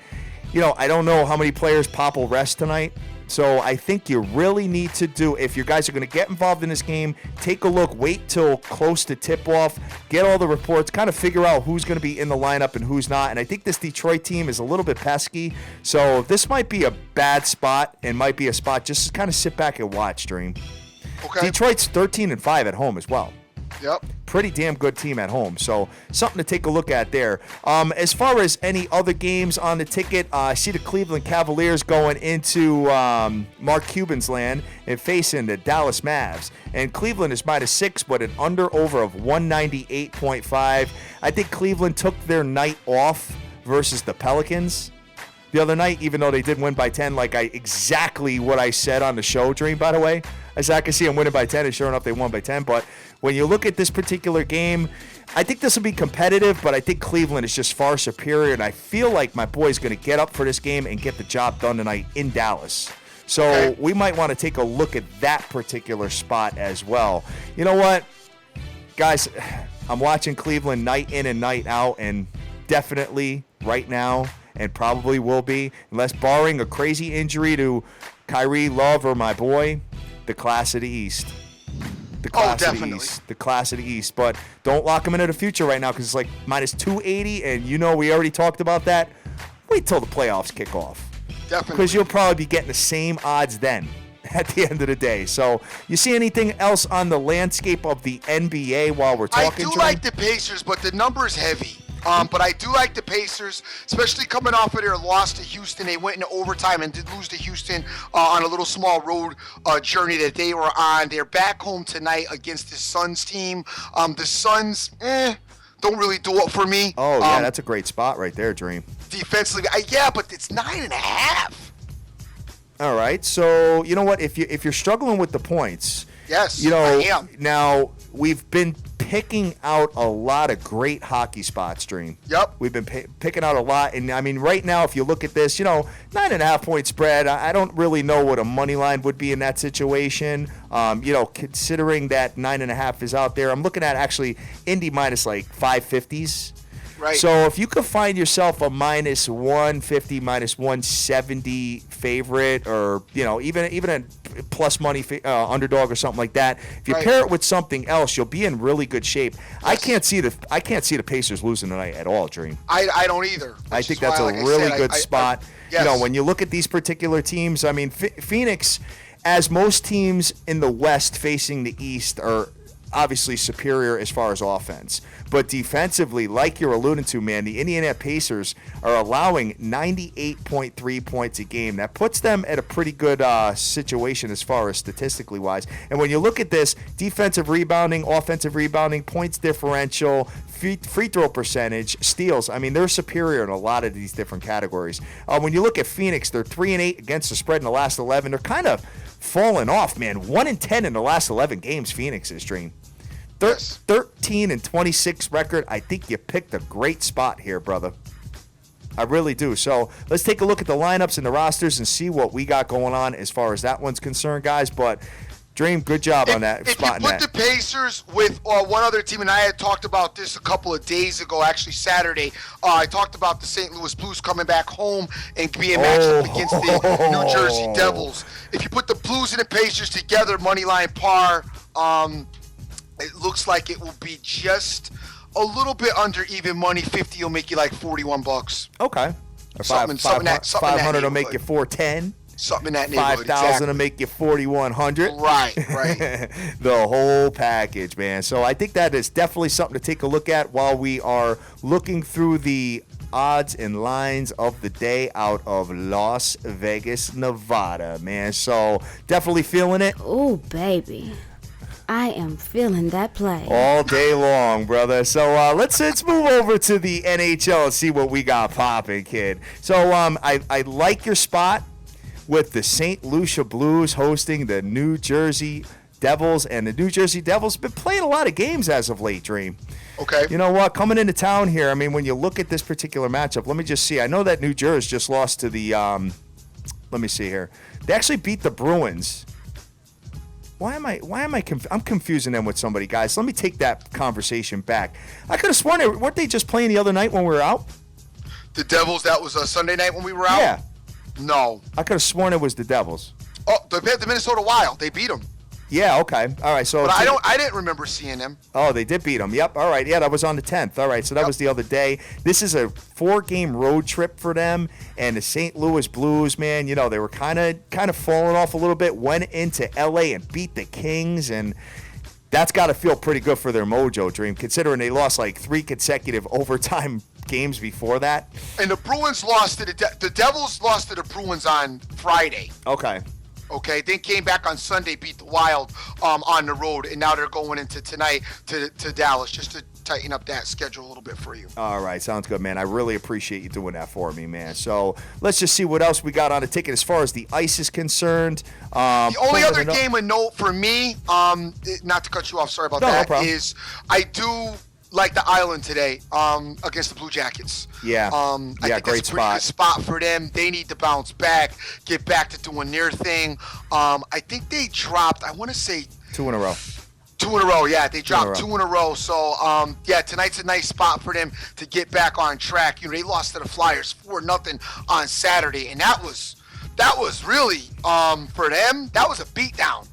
You know, I don't know how many players Pop will rest tonight. So I think you really need to do, if you guys are going to get involved in this game, take a look, wait till close to tip-off, get all the reports, kind of figure out who's going to be in the lineup and who's not. And I think this Detroit team is a little bit pesky. So this might be a bad spot and might be a spot just to kind of sit back and watch, Dream. Okay. Detroit's 13-5 at home as well. Yep. Pretty damn good team at home, so something to take a look at there. As far as any other games on the ticket, I see the Cleveland Cavaliers going into Mark Cuban's land and facing the Dallas Mavs. And Cleveland is -6, but an under-over of 198.5. I think Cleveland took their night off versus the Pelicans the other night, even though they did win by 10, exactly what I said on the show, Dream, by the way. I said I can see them winning by 10, and sure enough, they won by 10. But when you look at this particular game, I think this will be competitive, but I think Cleveland is just far superior, and I feel like my boy's going to get up for this game and get the job done tonight in Dallas. So we might want to take a look at that particular spot as well. You know what, guys, I'm watching Cleveland night in and night out, and definitely right now, and probably will be, unless barring a crazy injury to Kyrie, Love, or my boy, the class of the East. The class of the East. The class of the East. But don't lock them into the future right now because it's like -280, and you know we already talked about that. Wait till the playoffs kick off. Definitely. Because you'll probably be getting the same odds then at the end of the day. So you see anything else on the landscape of the NBA while we're talking? I do like the Pacers, but the number's heavy. But I do like the Pacers, especially coming off of their loss to Houston. They went into overtime and did lose to Houston on a little small road journey that they were on. They're back home tonight against the Suns team. The Suns, don't really do it for me. Oh, yeah, that's a great spot right there, Dream. Defensively, yeah, but it's 9.5. All right, so you know what? If you're struggling with the points, yes, you know, I am. Now we've been picking out a lot of great hockey spots, Dream. Yep. We've been picking out a lot, and I mean, right now, if you look at this, you know, 9.5 point spread. I don't really know what a money line would be in that situation. You know, considering that 9.5 is out there, I'm looking at actually Indy minus like 550s. Right. So if you could find yourself a minus 150, minus 170 favorite, or even a plus money underdog or something like that, if you pair it with something else, you'll be in really good shape. Yes. I can't see the Pacers losing tonight at all, Dream. I don't either. I think that's a really good spot. Yes. When you look at these particular teams, I mean, Phoenix, as most teams in the West facing the East, are obviously superior as far as offense. But defensively, like you're alluding to, man, the Indiana Pacers are allowing 98.3 points a game. That puts them at a pretty good situation as far as statistically wise. And when you look at this, defensive rebounding, offensive rebounding, points differential, free throw percentage, steals, I mean, they're superior in a lot of these different categories. When you look at Phoenix, they're 3-8 against the spread in the last 11. They're kind of falling off, man. 1-10 in the last 11 games, Phoenix is, Dream. 13-26 record. I think you picked a great spot here, brother. I really do. So let's take a look at the lineups and the rosters and see what we got going on as far as that one's concerned, guys. But Dream, good job on that. If you put the Pacers with one other team, and I had talked about this a couple of days ago, actually Saturday, I talked about the St. Louis Blues coming back home and being matched up against the New Jersey Devils. If you put the Blues and the Pacers together, money line par, it looks like it will be just a little bit under even money. 50 will make you like $41. Okay. Or 500 will make you 410. Something in that neighborhood. 5,000 will make you 4,100. Right. The whole package, man. So I think that is definitely something to take a look at while we are looking through the odds and lines of the day out of Las Vegas, Nevada, man. So definitely feeling it. Oh, baby. I am feeling that play all day long, brother. So let's move over to the NHL and see what we got popping, kid. So I like your spot with the St. Lucia Blues hosting the New Jersey Devils, and the New Jersey Devils have been playing a lot of games as of late, Dream. Okay. You know what? Coming into town here, I mean, when you look at this particular matchup, let me just see. I know that New Jersey just lost to the let me see here. They actually beat the Bruins. I'm confusing them with somebody, guys. Let me take that conversation back. I could have sworn weren't they just playing the other night when we were out? The Devils, that was a Sunday night when we were out? Yeah. No. I could have sworn it was the Devils. Oh, the Minnesota Wild. They beat them. Yeah, okay. All right, so... But I didn't remember seeing them. Oh, they did beat them. Yep, all right. Yeah, that was on the 10th. All right, so that was the other day. This is a 4-game road trip for them, and the St. Louis Blues, man, they were kind of falling off a little bit, went into L.A. and beat the Kings, and that's got to feel pretty good for their mojo, Dream, considering they lost like 3 consecutive overtime games before that. And the Bruins lost to the Devils lost to the Bruins on Friday. Okay, then came back on Sunday, beat the Wild on the road, and now they're going into tonight to Dallas just to tighten up that schedule a little bit for you. All right, sounds good, man. I really appreciate you doing that for me, man. So let's just see what else we got on the ticket as far as the ice is concerned. The only other game of note for me, not to cut you off, sorry about that, no is I do like the Island today against the Blue Jackets. Yeah, I think great it's a pretty good spot for them. They need to bounce back, get back to doing their thing. I think they dropped, I want to say... 2 in a row. 2 in a row, yeah. They dropped 2 in a row. So, tonight's a nice spot for them to get back on track. They lost to the Flyers 4-0 on Saturday, and that was really, for them, that was a beatdown.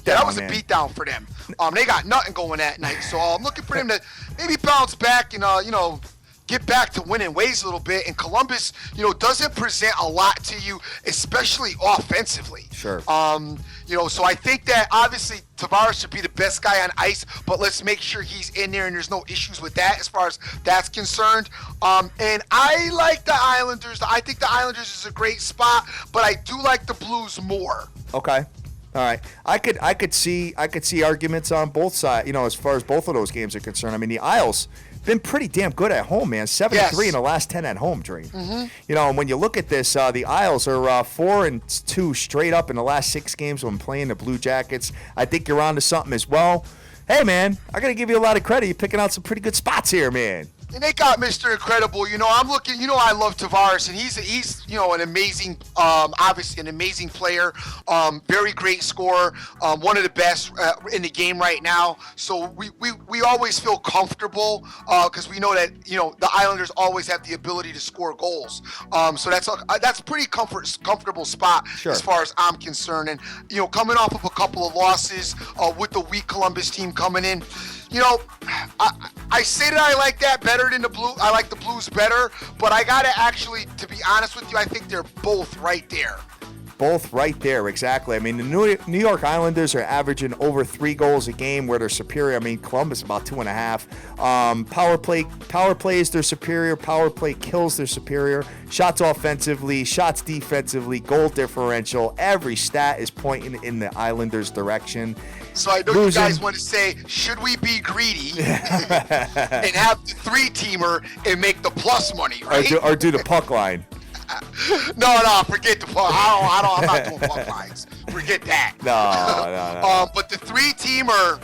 That was man. A beatdown for them. They got nothing going that night, so I'm looking for them to maybe bounce back and get back to winning ways a little bit. And Columbus, doesn't present a lot to you, especially offensively. Sure. So I think that obviously Tavares should be the best guy on ice, but let's make sure he's in there and there's no issues with that as far as that's concerned. And I like the Islanders. I think the Islanders is a great spot, but I do like the Blues more. Okay. All right, I could see arguments on both sides. As far as both of those games are concerned. I mean, the Isles been pretty damn good at home, man. 7-3 in the last 10 at home, Dream. Mm-hmm. And when you look at this, the Isles are 4-2 straight up in the last 6 games when playing the Blue Jackets. I think you're on to something as well. Hey, man, I got to give you a lot of credit. You're picking out some pretty good spots here, man. And they got Mr. Incredible. I'm looking. I love Tavares, and he's an amazing, obviously an amazing player. Very great scorer. One of the best in the game right now. So we always feel comfortable because we know that the Islanders always have the ability to score goals. So that's pretty comfortable spot as far as I'm concerned. And coming off of a couple of losses with the weak Columbus team coming in. I say that I like that better than the Blue. I like the Blues better, but I gotta actually, to be honest with you, I think they're both right there. Both right there, exactly. I mean, the New York Islanders are averaging over 3 goals a game where they're superior. I mean, Columbus about 2.5. Power plays they're superior. Power play kills they're superior. Shots offensively, shots defensively, goal differential. Every stat is pointing in the Islanders' direction. So I know you guys want to say, should we be greedy and have the 3-teamer and make the plus money, right? Or do the puck line. No, forget the puck. I'm not doing puck lines. Forget that. No. But the 3-teamer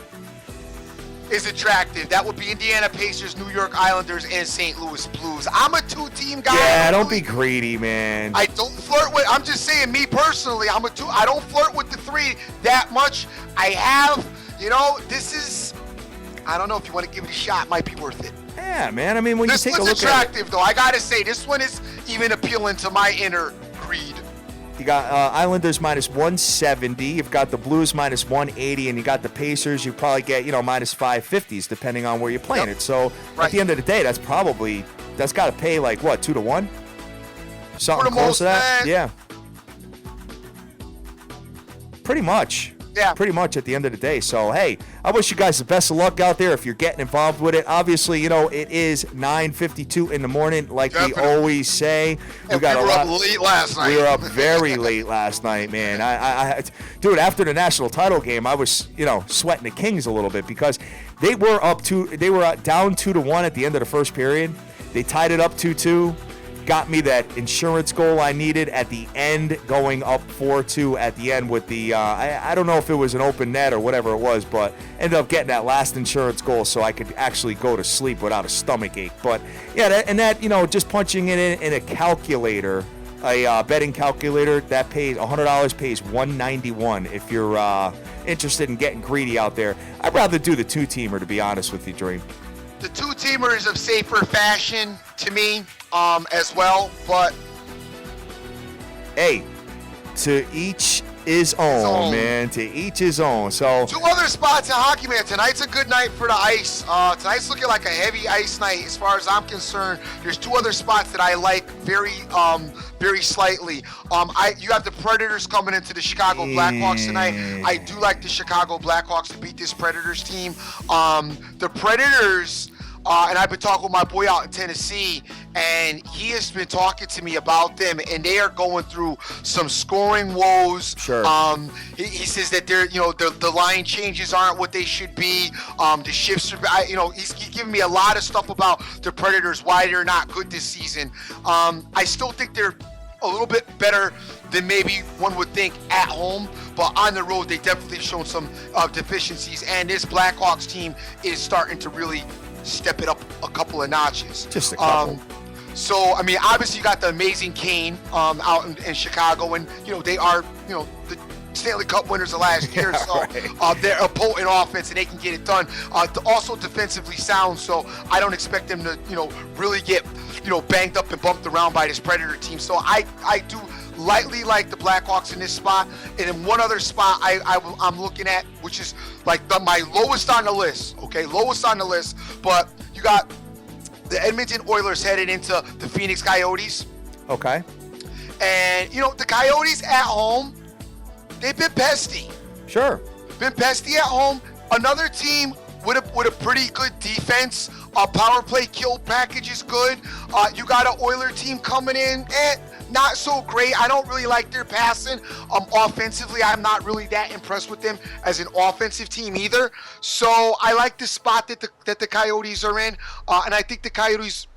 is attractive. That would be Indiana Pacers, New York Islanders, and St. Louis Blues. I'm a 2-team guy. Yeah, don't be greedy, man. I don't flirt with. I'm just saying, me personally, I don't flirt with the 3 that much. I have, this is. I don't know if you want to give it a shot. Might be worth it. Yeah, man. I mean, when you take a look at it. This one's attractive, though. I gotta say, this one is even appealing to my inner greed. You got Islanders minus 170. You've got the Blues minus 180, and you got the Pacers. You probably get minus 550s depending on where you're playing it. So at the end of the day, that's got to pay like what, 2-1, something close to that. Yeah, pretty much. Yeah. Pretty much at the end of the day. So, hey, I wish you guys the best of luck out there if you're getting involved with it. Obviously, it is 9:52 in the morning, like Definitely. We always say. We were up late last night. We were up very late last night, man. Dude, after the national title game, I was, sweating the Kings a little bit because they were down 2-1 at the end of the first period. They tied it up 2-2. Got me that insurance goal I needed at the end, going up 4-2 at the end with the, I don't know if it was an open net or whatever it was, but ended up getting that last insurance goal so I could actually go to sleep without a stomach ache. But, yeah, just punching it in a calculator, a betting calculator, that pays $100 pays $191 if you're interested in getting greedy out there. I'd rather do the 2-teamer, to be honest with you, Dream. The 2-teamer is of safer fashion to me as well, but hey, to each his own, man. To each his own. So 2 other spots in hockey, man. Tonight's a good night for the ice. Tonight's looking like a heavy ice night as far as I'm concerned. There's 2 other spots that I like very slightly. You have the Predators coming into the Chicago Blackhawks tonight. I do like the Chicago Blackhawks to beat this Predators team. The Predators. And I've been talking with my boy out in Tennessee, and he has been talking to me about them, and they are going through some scoring woes. Sure. He says that they're, the line changes aren't what they should be. The shifts are, he's giving me a lot of stuff about the Predators, why they're not good this season. I still think they're a little bit better than maybe one would think at home, but on the road they definitely shown some deficiencies, and this Blackhawks team is starting to really step it up a couple of notches. Just a couple. So, I mean, obviously you got the amazing Kane out in Chicago, and, they are, the Stanley Cup winners of last year, so right. They're a potent offense, and they can get it done. Also defensively sound, so I don't expect them to, really get, banged up and bumped around by this Predator team. So I do lightly like the Blackhawks in this spot. And in one other spot I'm looking at, which is like my lowest on the list, but you got the Edmonton Oilers headed into the Phoenix Coyotes. Okay. And, the Coyotes at home, they've been pesty. Sure. Been pesty at home. Another team with a pretty good defense. Power play kill package is good. You got an Oiler team coming in, not so great. I don't really like their passing. Offensively, I'm not really that impressed with them as an offensive team either. So I like the spot that the Coyotes are in, and I think the Coyotes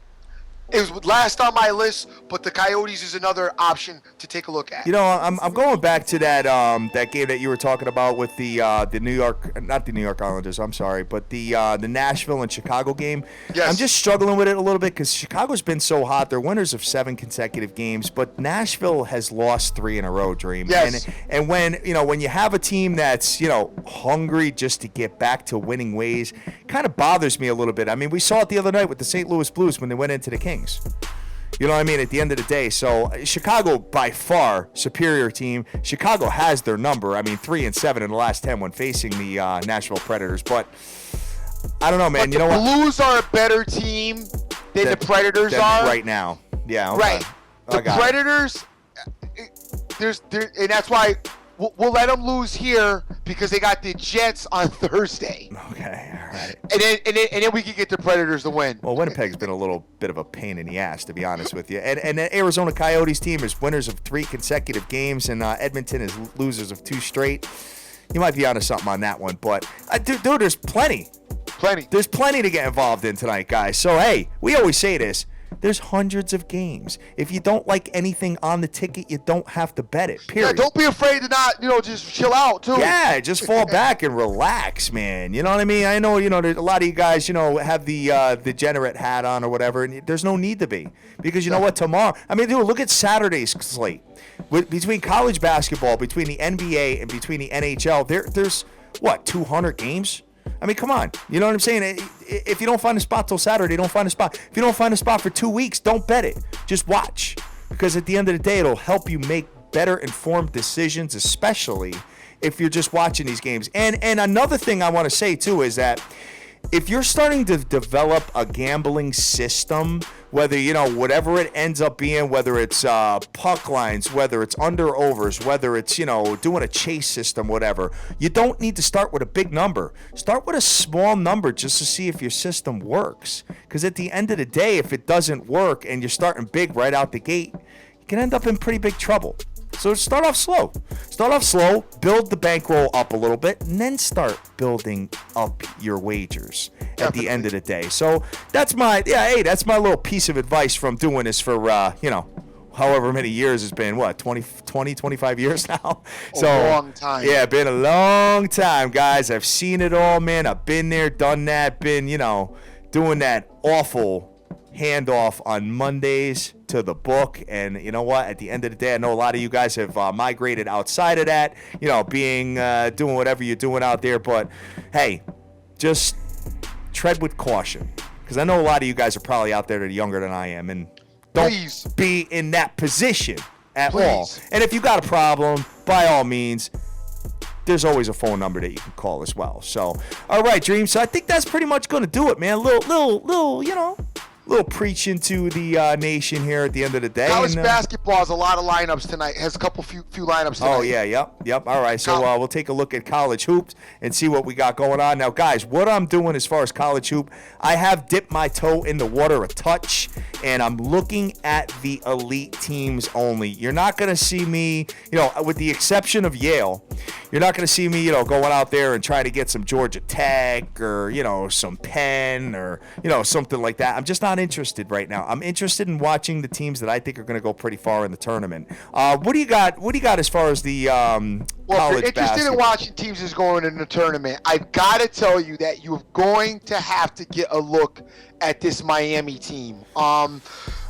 It was last on my list, but the Coyotes is another option to take a look at. You know, I'm going back to that game that you were talking about with the New York, not the New York Islanders, I'm sorry, but the Nashville and Chicago game. Yes. I'm just struggling with it a little bit because Chicago's been so hot. They're winners of 7 consecutive games, but Nashville has lost 3 in a row, Dream. Yes. And when you have a team that's, hungry just to get back to winning ways, kind of bothers me a little bit. I mean, we saw it the other night with the St. Louis Blues when they went into the Kings. You know what I mean? At the end of the day. So Chicago, by far, superior team. Chicago has their number. I mean, 3-7 in the last 10 when facing the Nashville Predators. But I don't know, man. But you know what? The Blues are a better team than the Predators are right now. Yeah. Okay. Right. The Predators, and that's why we'll let them lose here because they got the Jets on Thursday. Okay, all right. And then we can get the Predators to win. Well, Winnipeg's been a little bit of a pain in the ass, to be honest with you. And the Arizona Coyotes team is winners of 3 consecutive games, and Edmonton is losers of 2 straight. You might be onto something on that one, but dude, there's plenty. There's plenty to get involved in tonight, guys. So hey, we always say this. There's hundreds of games. If you don't like anything on the ticket, you don't have to bet it, period. Yeah, don't be afraid to not, just chill out, too. Yeah, just fall back and relax, man. You know what I mean? I know, a lot of you guys, have the degenerate hat on or whatever, and there's no need to be. Because you know what, tomorrow, I mean, dude, look at Saturday's slate. Between college basketball, between the NBA, and between the NHL, there's, 200 games? I mean, come on. You know what I'm saying? If you don't find a spot till Saturday, don't find a spot. If you don't find a spot for 2 weeks, don't bet it. Just watch. Because at the end of the day, it'll help you make better informed decisions, especially if you're just watching these games. And another thing I want to say, too, is that if you're starting to develop a gambling system, whether, whatever it ends up being, whether it's puck lines, whether it's under-overs, whether it's, doing a chase system, whatever, you don't need to start with a big number. Start with a small number just to see if your system works. Because at the end of the day, if it doesn't work and you're starting big right out the gate, you can end up in pretty big trouble. So start off slow. Build the bankroll up a little bit, and then start building up your wagers at the end of the day. So that's my little piece of advice from doing this for, however many years it's been, 25 years now? A long time. Yeah, been a long time, guys. I've seen it all, man. I've been there, done that, been, doing that awful handoff on Mondays to the book. And you know what, at the end of the day, I know a lot of you guys have migrated outside of that, being doing whatever you're doing out there, but hey, just tread with caution, because I know a lot of you guys are probably out there that are younger than I am, and don't be in that position at all. And if you got a problem, by all means, there's always a phone number that you can call as well. So all right, Dream, so I think that's pretty much going to do it, man. Little preaching to the nation here at the end of the day. College basketball has a lot of lineups tonight. Has a few lineups tonight. Oh, yeah, yep. All right, so we'll take a look at college hoops and see what we got going on. Now, guys, what I'm doing as far as college hoop, I have dipped my toe in the water a touch, and I'm looking at the elite teams only. You're not going to see me, with the exception of Yale, you're not going to see me, going out there and trying to get some Georgia Tech or, some Penn or, something like that. I'm just not interested right now. I'm interested in watching the teams that I think are going to go pretty far in the tournament. What do you got as far as the college Well, if you're interested basketball? in watching teams that's going in the tournament, I've got to tell you that you're going to have to get a look at this Miami team.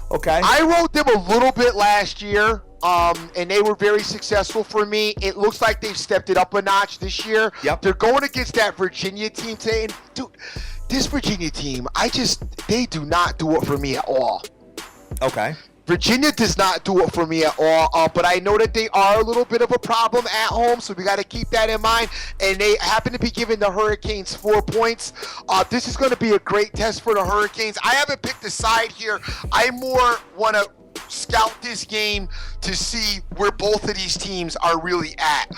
Okay. I wrote them a little bit last year, and they were very successful for me. It looks like they've stepped it up a notch this year. Yep. They're going against that Virginia team today. And, dude, this Virginia team, they do not do it for me at all. Okay. Virginia does not do it for me at all, but I know that they are a little bit of a problem at home, so we got to keep that in mind. And they happen to be giving the Hurricanes 4 points. This is going to be a great test for the Hurricanes. I haven't picked a side here. I more want to scout this game to see where both of these teams are really at.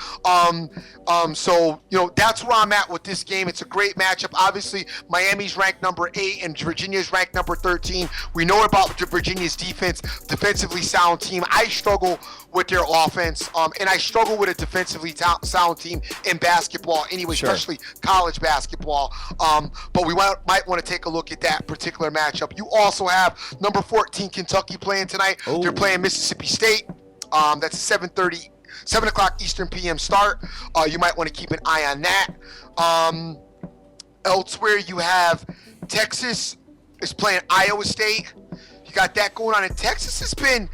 So, that's where I'm at with this game. It's a great matchup. Obviously, Miami's ranked number 8 and Virginia's ranked number 13. We know about Virginia's defensively sound team. I struggle with their offense, and I struggle with a defensively sound team in basketball anyway, Sure. especially college basketball. But we might want to take a look at that particular matchup. You also have number 14 Kentucky playing tonight. Ooh. They're playing Mississippi State. That's a 7 o'clock Eastern PM start. You might want to keep an eye on that. Elsewhere, you have Texas is playing Iowa State. You got that going on. And Texas has been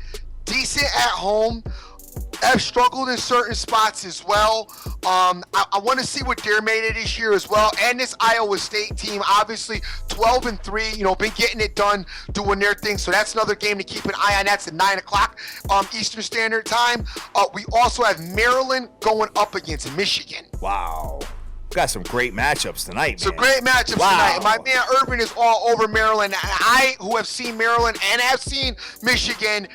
decent at home. Have struggled in certain spots as well. I want to see what they're made of this year as well. And this Iowa State team, obviously 12-3, been getting it done, doing their thing. So that's another game to keep an eye on. That's at 9 o'clock Eastern Standard Time. We also have Maryland going up against Michigan. Wow. Got some great matchups tonight, man. Some great matchups tonight. My man Urban is all over Maryland. And I, who have seen Maryland and have seen Michigan,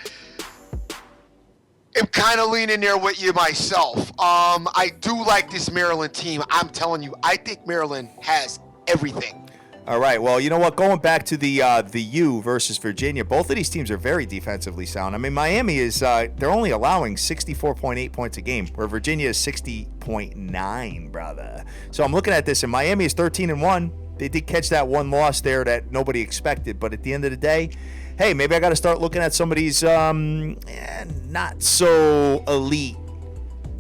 I'm kind of leaning there with you myself. I do like this Maryland team. I'm telling you, I think Maryland has everything. All right. Well, you know what? Going back to the U versus Virginia, both of these teams are very defensively sound. I mean, Miami is they're only allowing 64.8 points a game, where Virginia is 60.9, brother. So I'm looking at this, and Miami is 13-1. They did catch that one loss there that nobody expected, but at the end of the day, hey, maybe I got to start looking at some of these not so elite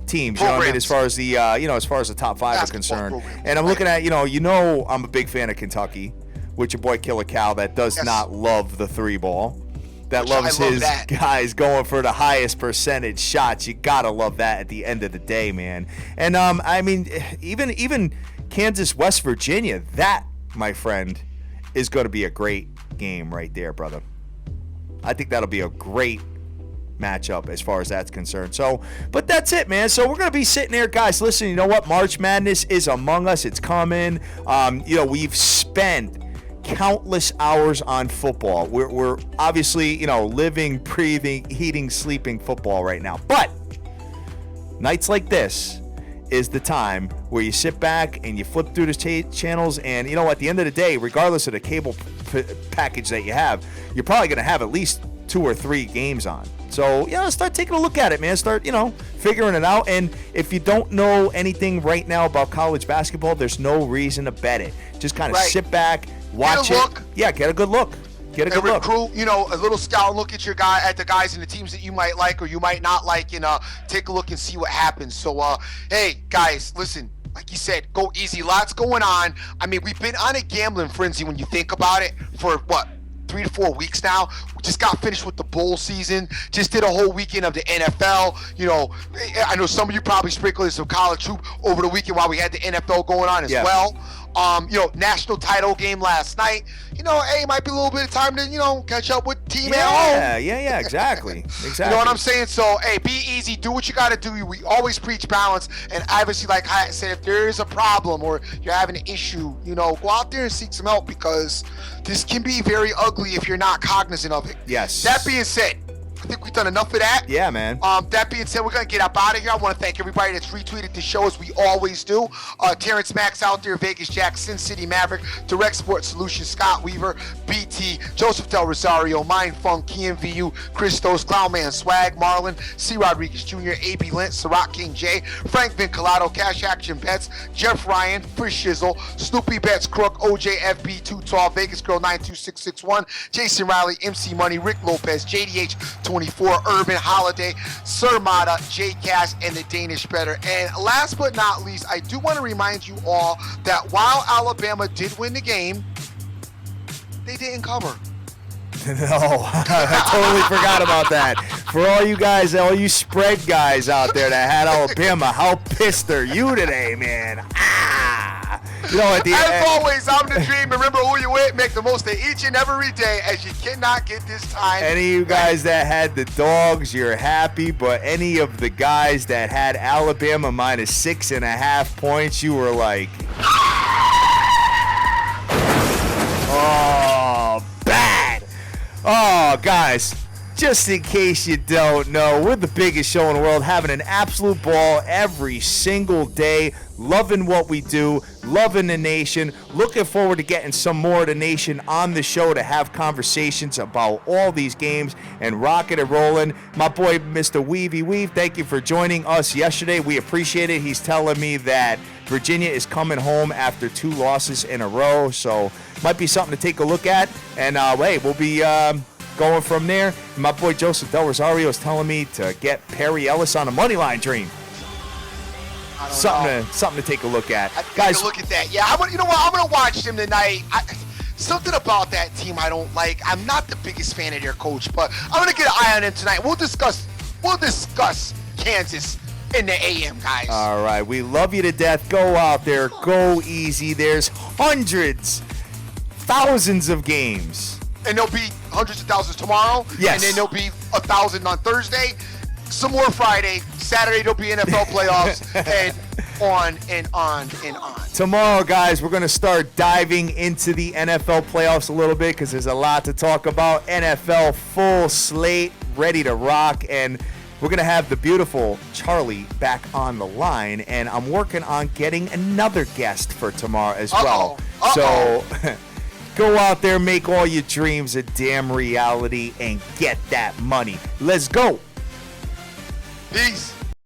teams, you know what I mean, as far as the as far as the top 5 are concerned. And I'm looking at, I'm a big fan of Kentucky, with your boy Killer Cal that does not love the 3-ball. That loves his guys going for the highest percentage shots. You got to love that at the end of the day, man. And I mean, even Kansas West Virginia, that, my friend, is going to be a great game right there, brother. I think that'll be a great matchup as far as that's concerned. So, but that's it, man. So we're going to be sitting there, guys. Listen, you know what? March Madness is among us. It's coming. We've spent countless hours on football. We're obviously, living, breathing, eating, sleeping football right now. But nights like this is the time where you sit back and you flip through the channels, and at the end of the day, regardless of the cable package that you have, you're probably going to have at least 2 or 3 games on. So, start taking a look at it, man. Start, figuring it out. And if you don't know anything right now about college basketball, there's no reason to bet it. Just kind of sit back, watch it. Yeah, get a good look. Get a good look. Recruit, a little scout and look at the guys and the teams that you might like or you might not like, and take a look and see what happens. So, hey, guys, listen. Like you said, go easy. Lots going on. I mean, we've been on a gambling frenzy when you think about it for 3 to 4 weeks now. We just got finished with the bowl season. Just did a whole weekend of the NFL. I know some of you probably sprinkled some college hoop over the weekend while we had the NFL going on as well. National title game last night. Hey, it might be a little bit of time to, catch up with team at home. Yeah, exactly. You know what I'm saying? So, hey, be easy. Do what you got to do. We always preach balance. And obviously, like I said, if there is a problem or you're having an issue, go out there and seek some help, because this can be very ugly if you're not cognizant of it. Yes. That being said, I think we've done enough of that. Yeah, man. That being said, we're going to get up out of here. I want to thank everybody that's retweeted the show, as we always do. Terrence Max out there, Vegas Jack, Sin City Maverick, Direct Sports Solutions, Scott Weaver, BT, Joseph Del Rosario, Mind Funk, KMVU, Christos, Clownman, Swag, Marlon, C. Rodriguez Jr., AB Lent, Ciroc King J, Frank Vinculato, Cash Action Bets, Jeff Ryan, Chris Shizzle, Snoopy Bets Crook, OJ FB 2 Tall, Vegas Girl 92661, Jason Riley, MC Money, Rick Lopez, JDH 24, Urban Holiday, Sir Mata, J Cash, and the Danish Better. And last but not least, I do want to remind you all that while Alabama did win the game, they didn't cover. No, I totally forgot about that. For all you guys, all you spread guys out there that had Alabama, how pissed are you today, man? At the As always, I'm the dream. Remember who you with. Make the most of each and every day, as you cannot get this time. Any of you guys that had the dogs, you're happy. But any of the guys that had Alabama minus 6.5 points, you were like, oh, bad. Oh, guys, Just in case you don't know, we're the biggest show in the world, having an absolute ball every single day, loving what we do, loving the nation, looking forward to getting some more of the nation on the show to have conversations about all these games and rocking and rolling. My boy, Mr. Weavy Weave, thank you for joining us yesterday. We appreciate it. He's telling me that Virginia is coming home after 2 losses in a row, so might be something to take a look at. And, hey, we'll be going from there. My boy Joseph Del Rosario is telling me to get Perry Ellis on a money line dream. Something to take a look at, guys. Take a look at that. Yeah, you know what? I'm gonna watch them tonight. Something about that team I don't like. I'm not the biggest fan of their coach, but I'm gonna get an eye on him tonight. We'll discuss Kansas in the AM, guys. All right, we love you to death. Go out there, go easy. There's hundreds, thousands of games. And there'll be hundreds of thousands tomorrow. Yes. And then there'll be 1,000 on Thursday. Some more Friday. Saturday there'll be NFL playoffs. And on and on and on. Tomorrow, guys, we're going to start diving into the NFL playoffs a little bit because there's a lot to talk about. NFL full slate, ready to rock. And we're going to have the beautiful Charly back on the line. And I'm working on getting another guest for tomorrow as well. So go out there, make all your dreams a damn reality, and get that money. Let's go. Peace.